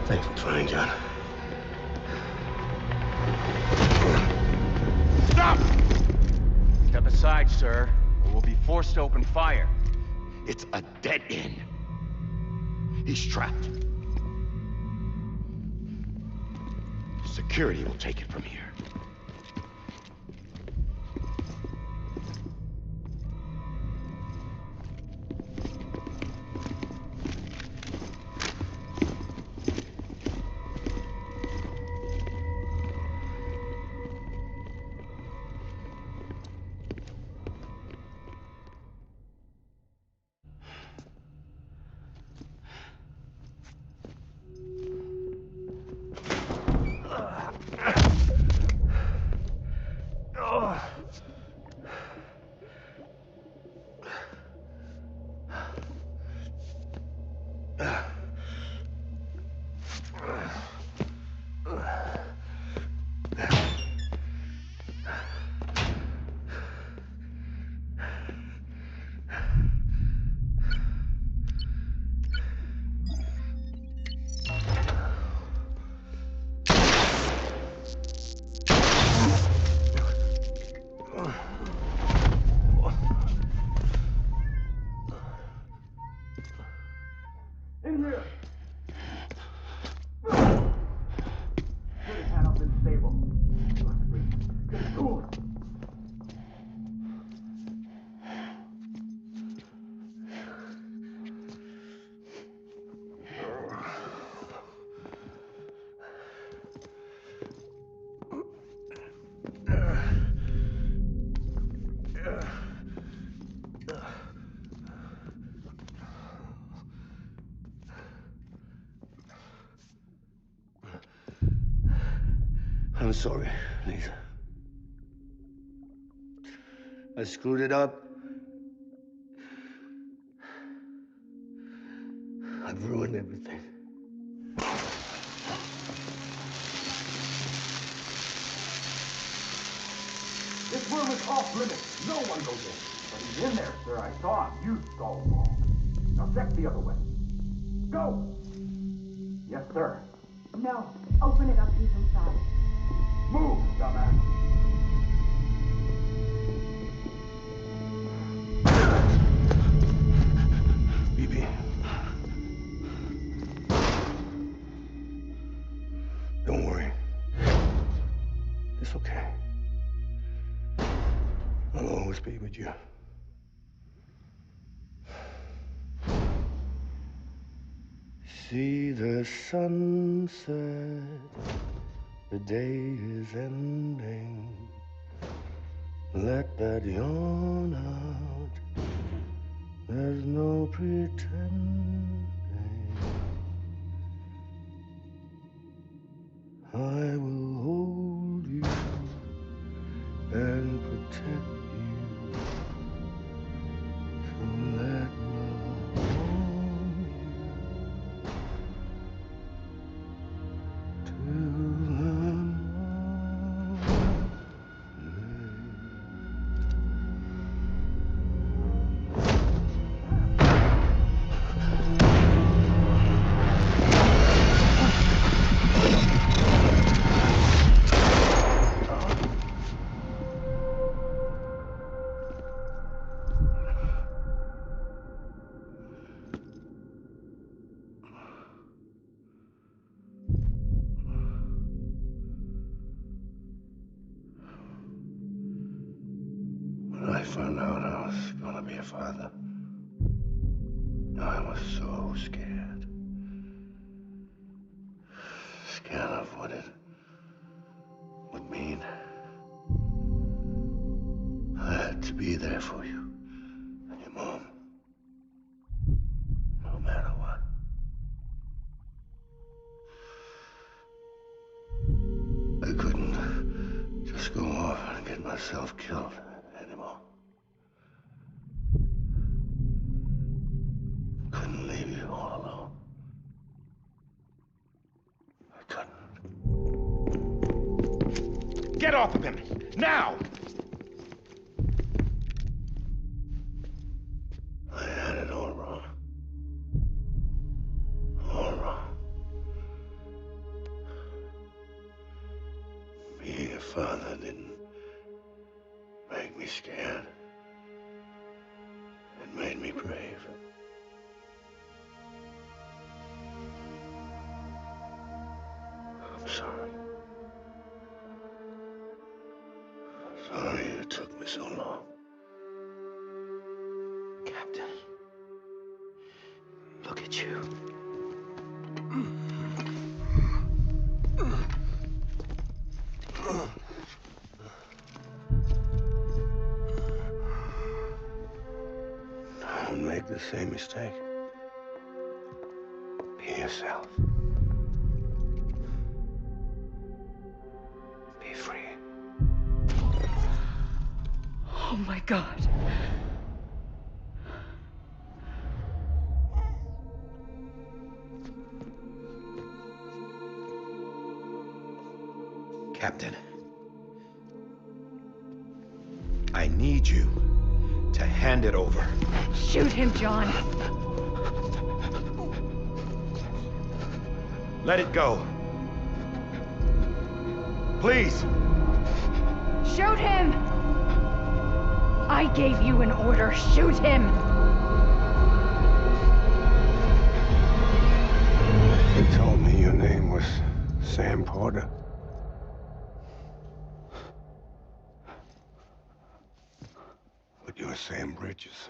Thanks for trying, John. Stop! Step aside, sir, or we'll be forced to open fire. It's a dead end. He's trapped. Security will take it from here. I'm sorry, Lisa. I screwed it up. I've ruined everything. This room is off limits. No one goes in. But he's in there, sir. I saw him. You saw him wrong. Now check the other way. Go! Yes, sir. No. Open it up. He's inside. Move, dumbass. BB. Don't worry. It's okay. I'll always be with you. See the sunset, the day is ending. Let that yawn out, there's no pretending. I will hold you and protect you. So let love warm you to the When I found out I was gonna be a father, I was so scared. Scared of what it would mean. I had to be there for you and your mom, no matter what. I couldn't just go off and get myself killed anymore. Couldn't leave you all alone. I couldn't. Get off of him! Now! I had it all wrong. All wrong. Being a father didn't make me scared. It made me brave. I'm sorry. Sorry it took me so long. Captain, look at you. Don't make the same mistake. Be yourself. Be free. Oh my God. Captain, I need you to hand it over. Shoot him, John. Let it go. Please. Shoot him! I gave you an order. Shoot him! You told me your name was Sam Porter. But you're Sam Bridges.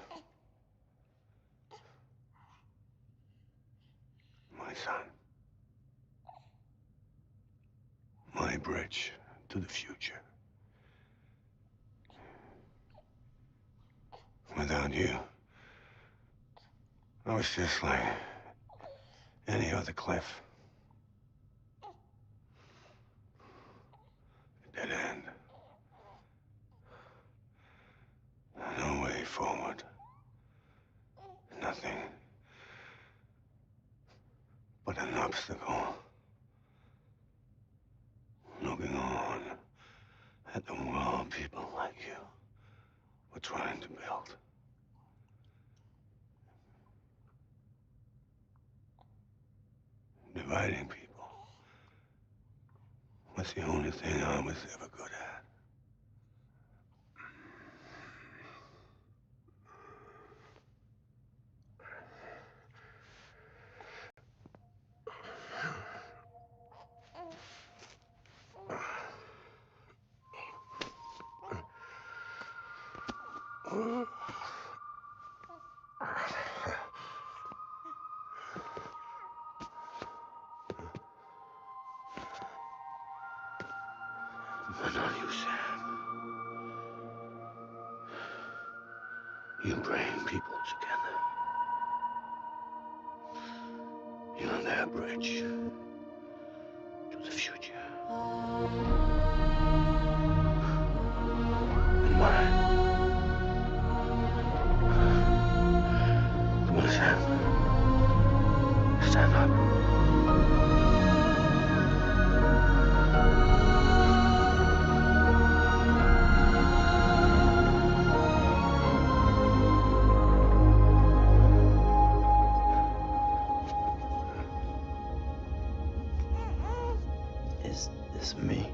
My son. My bridge to the future. Without you, I was just like any other Cliff. forward. Nothing but an obstacle. Looking on at the world people like you were trying to build. Dividing people was the only thing I was ever good at. But not you, Sam. You bring people together. You're their bridge to the future. And mine. Come on, Sam. Stand up. Is this me?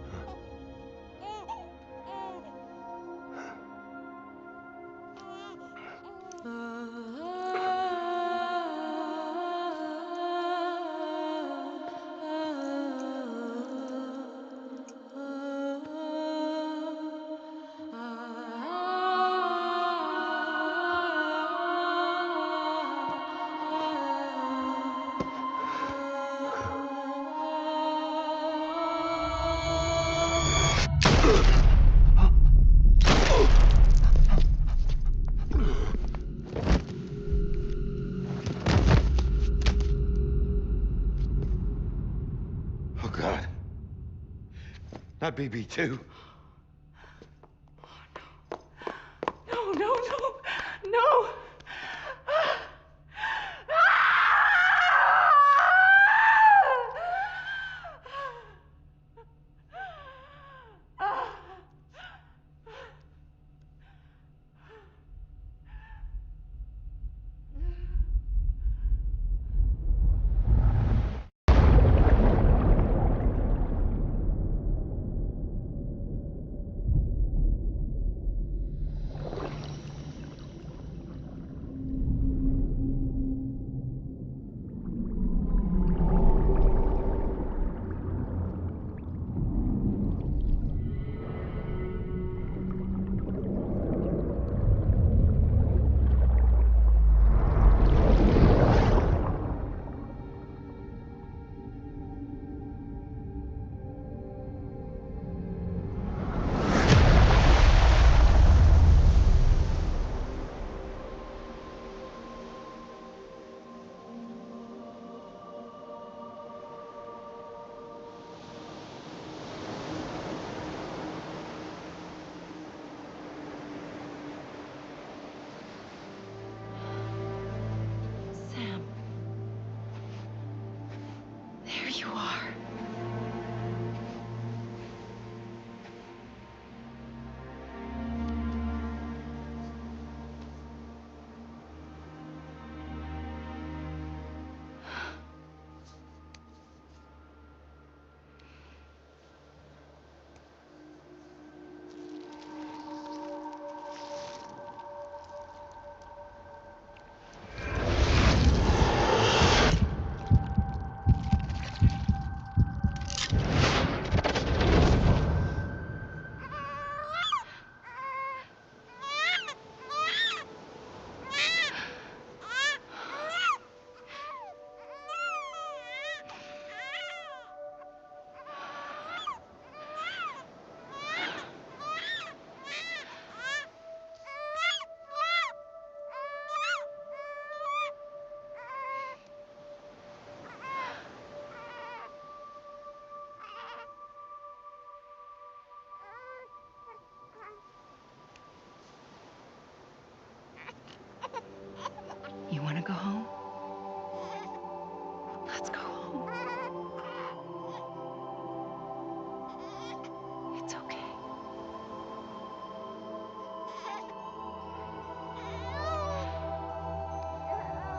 Oh, God. Not BB2. No, no, no, no! Sam. There you are.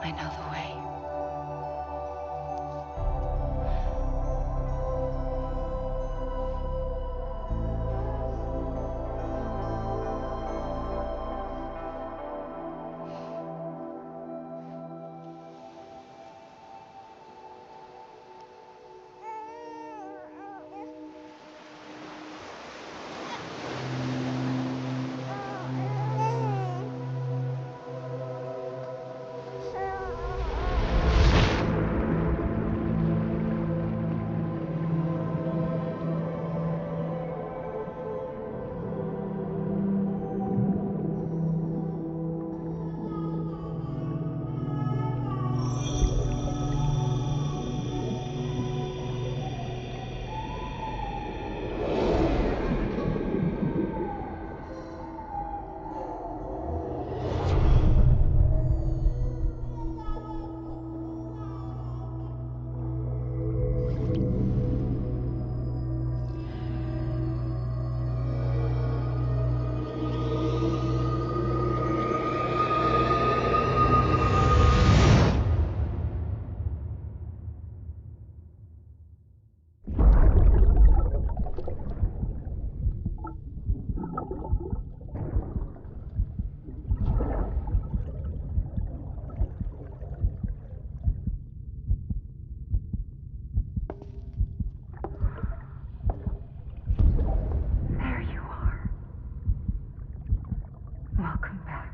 I know the way. There you are. Welcome back.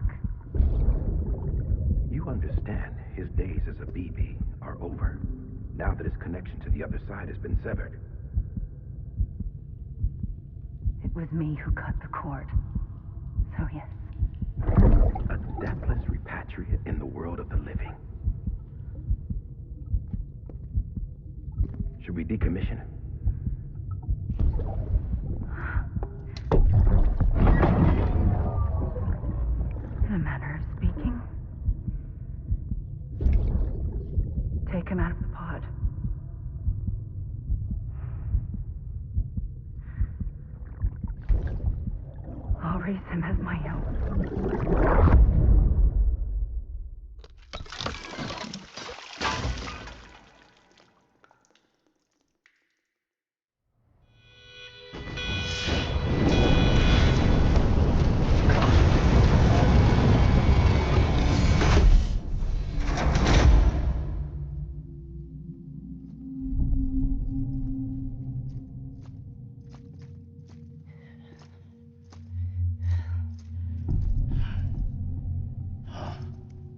You understand his days as a BB are over, now that his connection to the other side has been severed. It was me who cut the cord. So yes. A deathless repatriate in the world of the living. Should we decommission him? In a manner of speaking. Take him out of the pod. I'll raise him as my own.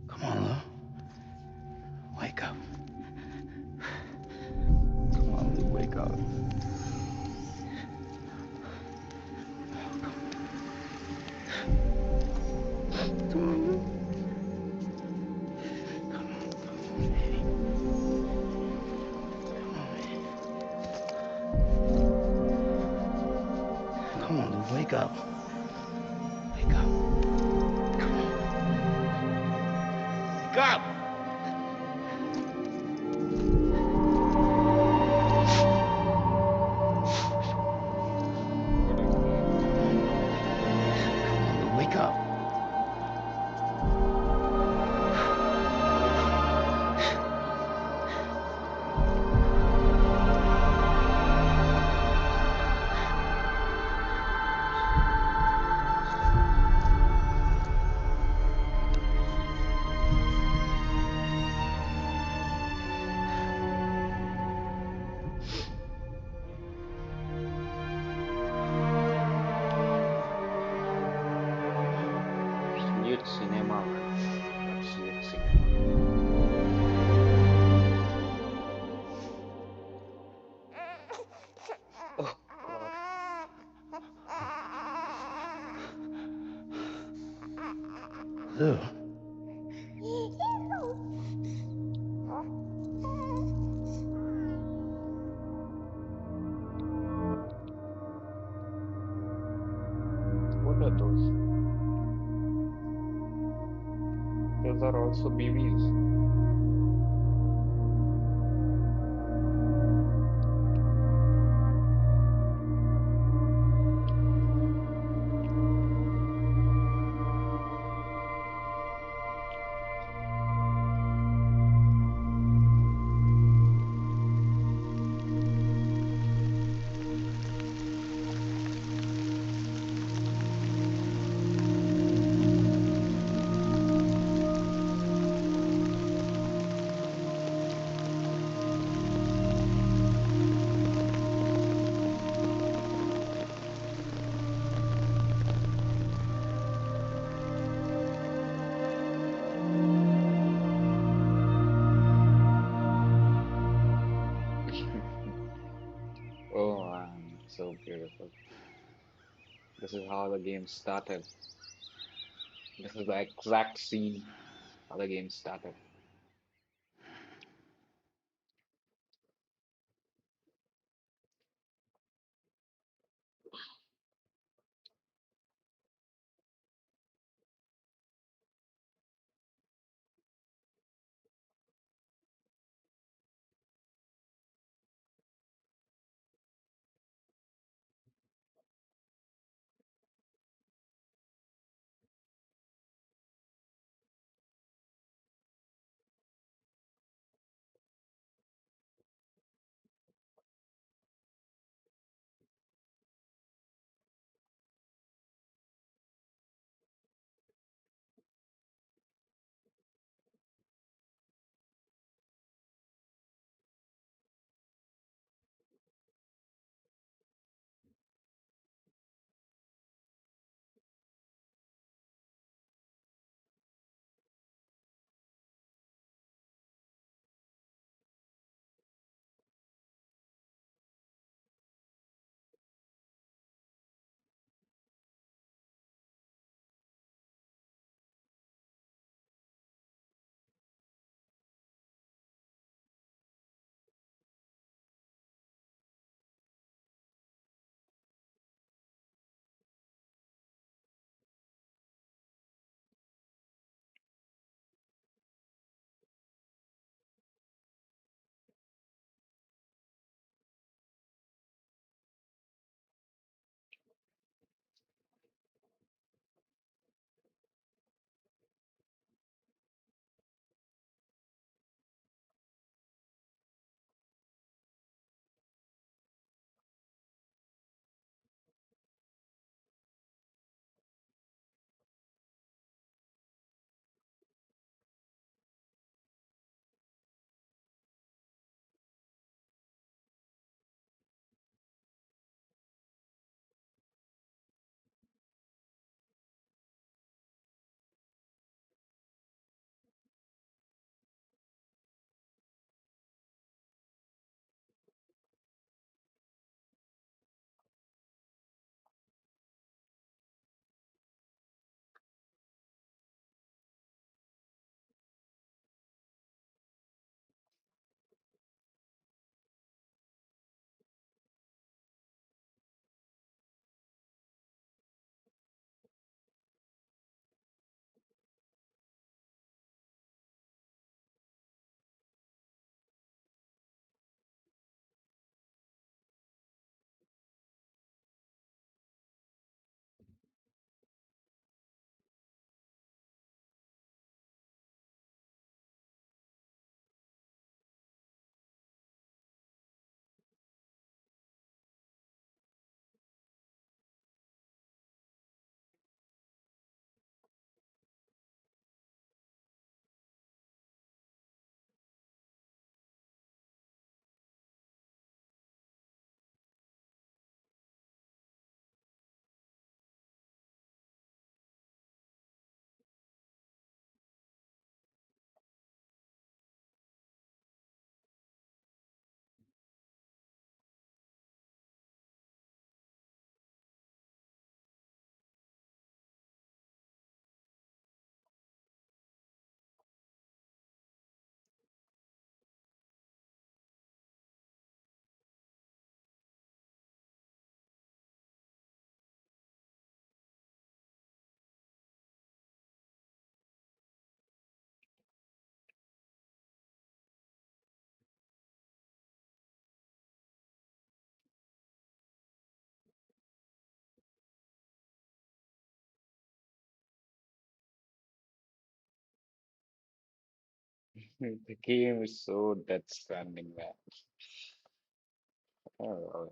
Come on, Lou. Wake up. Come on, Lou, wake up. Come on, Lou. Come on, baby. Come on, baby. Come on, Lou, wake up. Wake up. Come on. Wake up! Wake up. Absolute cinema, man. Absolute cinema. Oh God. Lou. What are those? Those are also BBs. beautiful. This is how the game started. This is the exact scene how the game started. The game is so dead standing, man. I love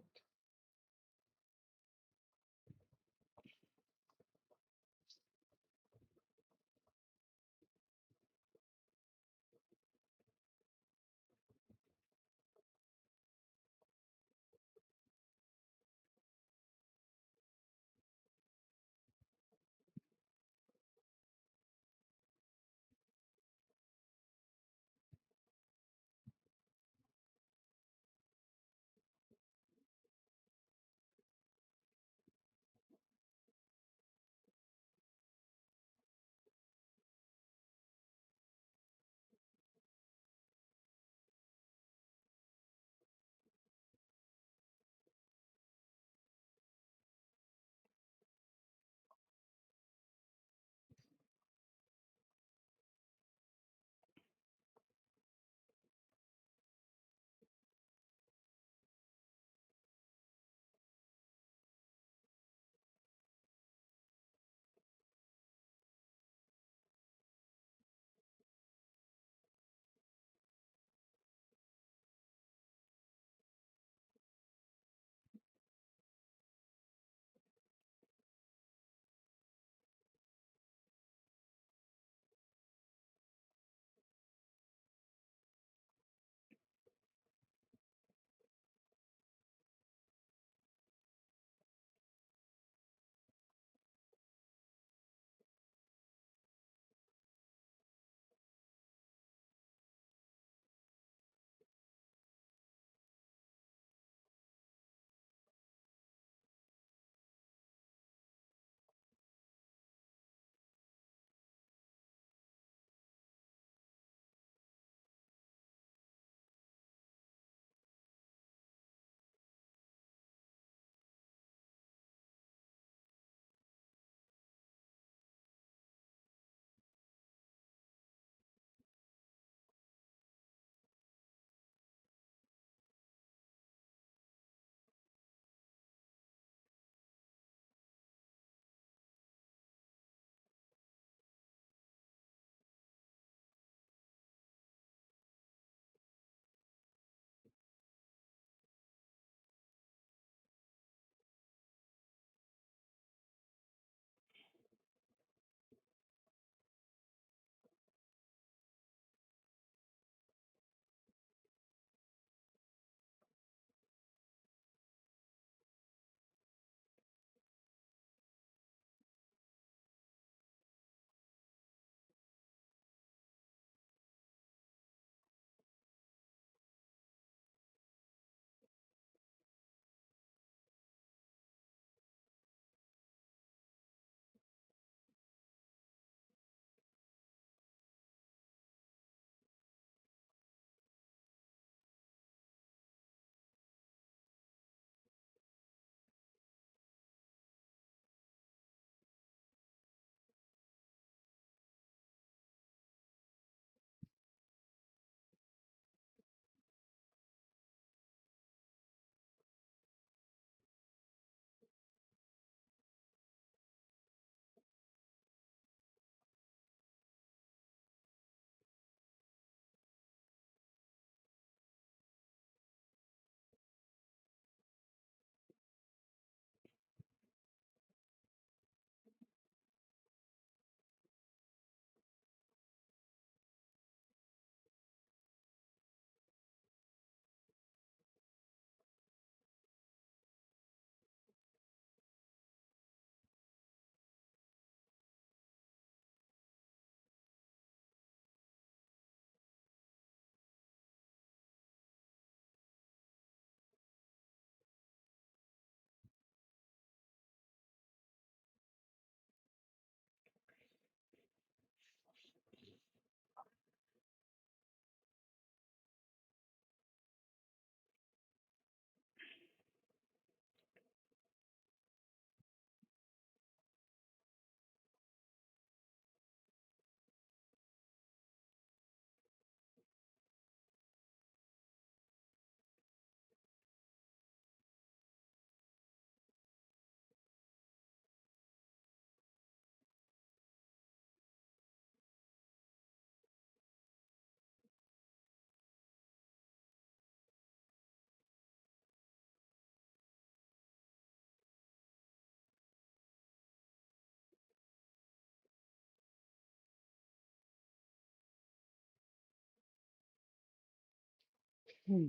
Hmm.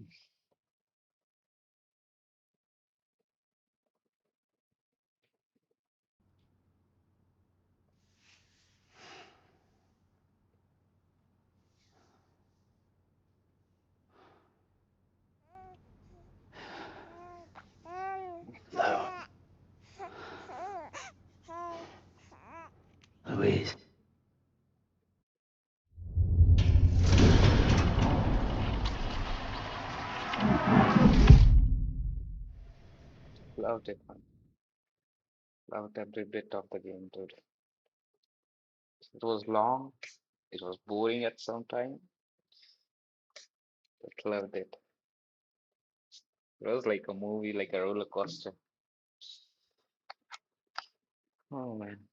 No. Louise. Loved it, man. Loved every bit of the game, dude. It was long. It was boring at some time, but loved it. It was like a movie, like a roller coaster. Oh man.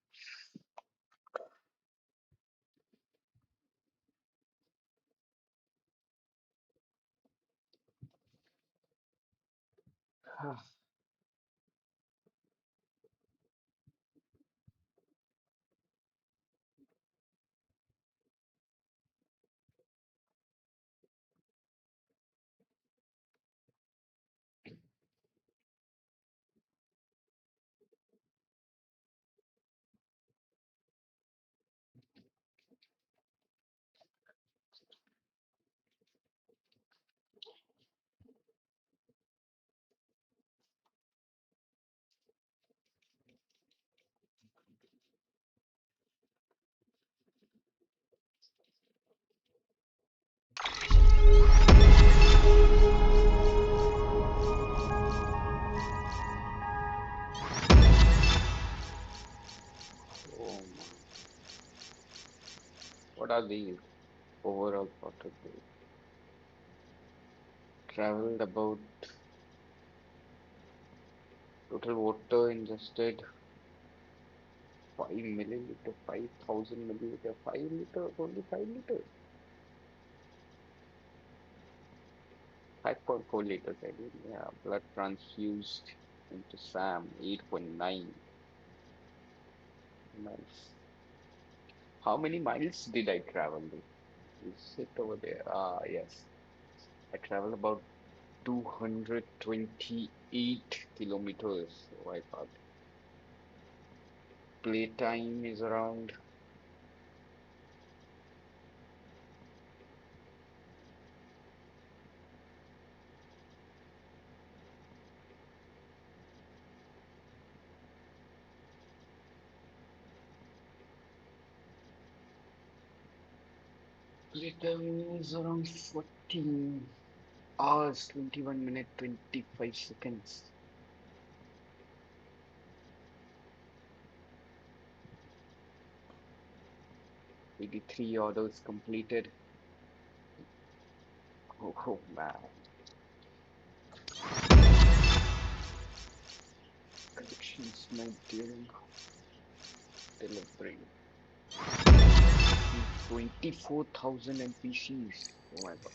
Oh my. What are these overall protocol? Traveled about total water ingested 5 milliliter, 5,000 milliliter, 5 liters, only 5 liters. 5.4 liters, I mean, yeah. Blood transfused into Sam, 8.9. Nice. How many miles did I travel? Is it over there? Ah, yes. I traveled about 228 kilometers. Oh my God. Playtime is around. Playtime is around 14 hours, 21 minutes, 25 seconds. 83 orders completed. Oh man. Collections made during delivery. 24,000 NPCs. Oh my God.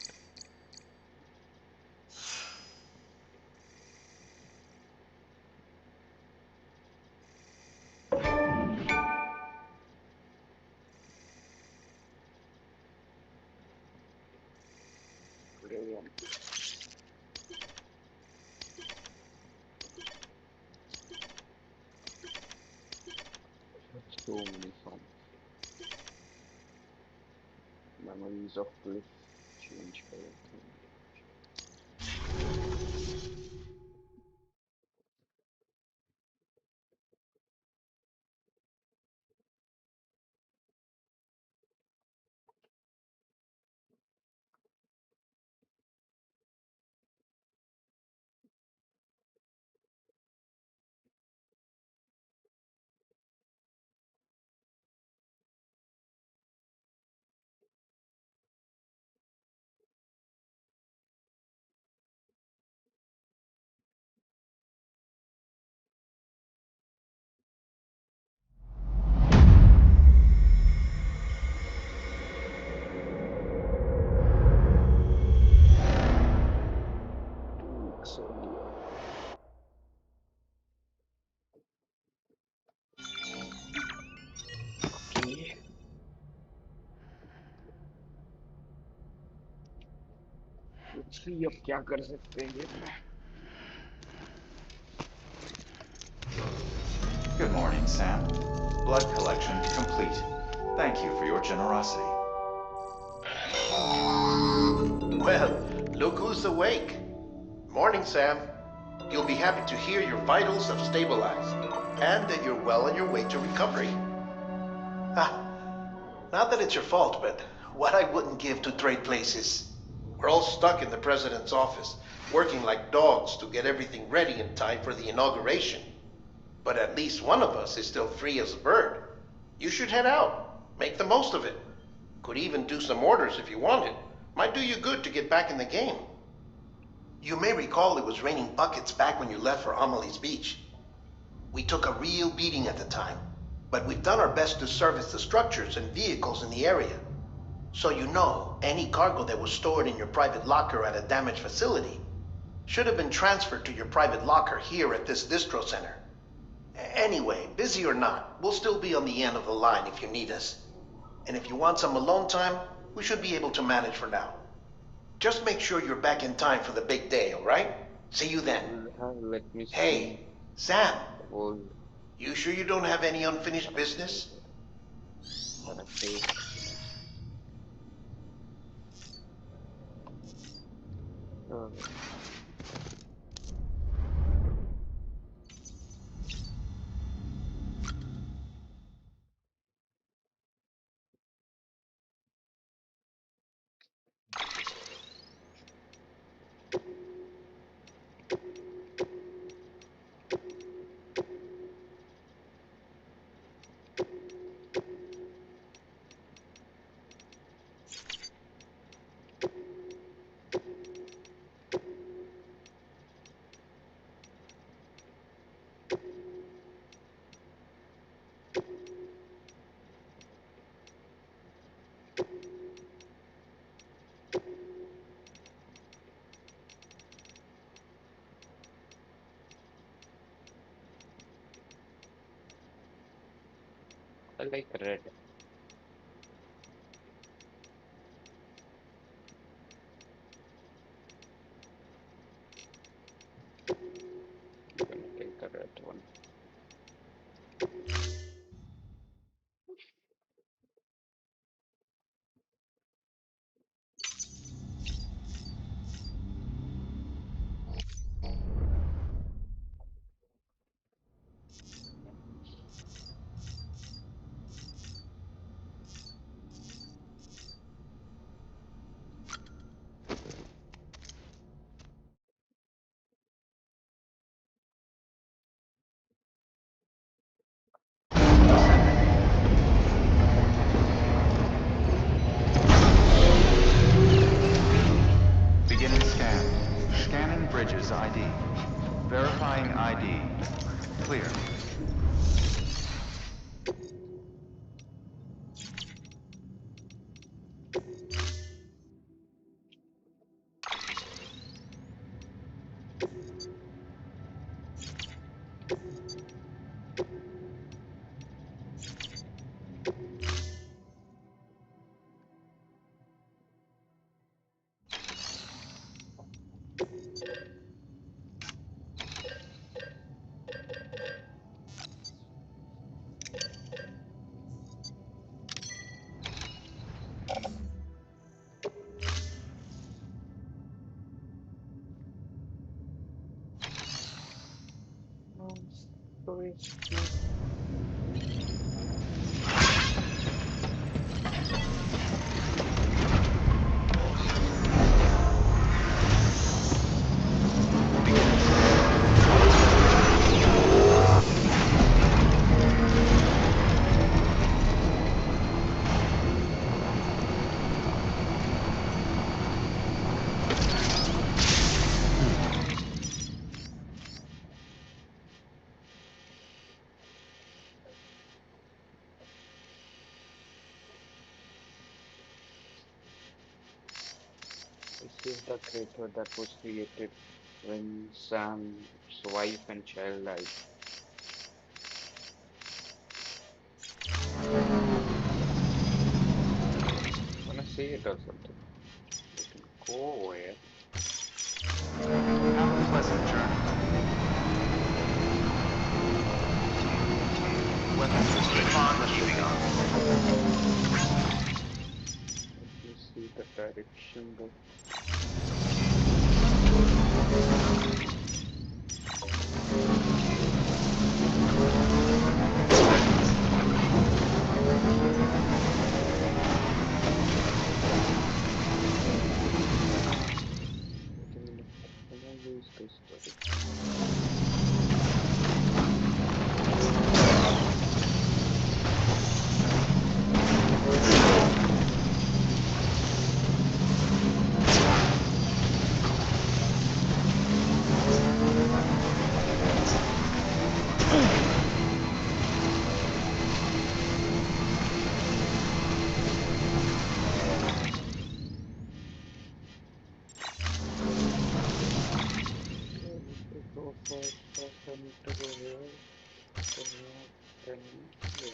Brilliant. So many fun. Memories of bliss change everything. कुछ भी अब क्या कर सकते हैं game में. Good morning, Sam. Blood collection complete. Thank you for your generosity. Well, look who's awake. Morning, Sam. You'll be happy to hear your vitals have stabilized, and that you're well on your way to recovery. Ah, not that it's your fault, but what I wouldn't give to trade places. We're all stuck in the president's office, working like dogs to get everything ready in time for the inauguration. But at least one of us is still free as a bird. You should head out. Make the most of it. Could even do some orders if you wanted. Might do you good to get back in the game. You may recall it was raining buckets back when you left for Amelie's Beach. We took a real beating at the time, but we've done our best to service the structures and vehicles in the area. So you know, any cargo that was stored in your private locker at a damaged facility should have been transferred to your private locker here at this distro center. Anyway, busy or not, we'll still be on the end of the line if you need us. And if you want some alone time, we should be able to manage for now. Just make sure you're back in time for the big day, alright? See you then. Let me see. Hey, Sam. Oh. You sure you don't have any unfinished business? Okay. I like red. I'm gonna take the red one. Beginning scan. Scanning bridges ID. Verifying ID. Clear. This is the crater that was created when Sam's wife and child died. Wanna see it or something? You can go away. Have a pleasant journey. Weapons restrictions lifted. Let me see the direction book. Can I use this direction? Go for first I need to go here, then here, then here.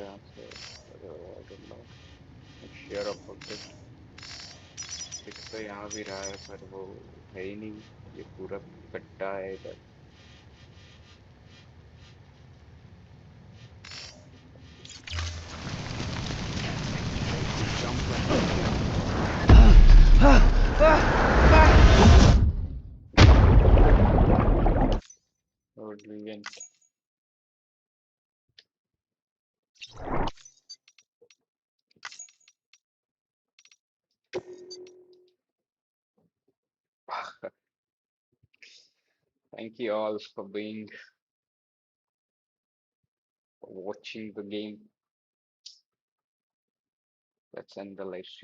है यहाँ से? I don't know. Not sure about it. दिख तो यहाँ भी रहा है पर वो है ही नहीं. ये पूरा कट्टा है इधर. Lord Vivian. Thank you all for watching the game. Let's end the live stream.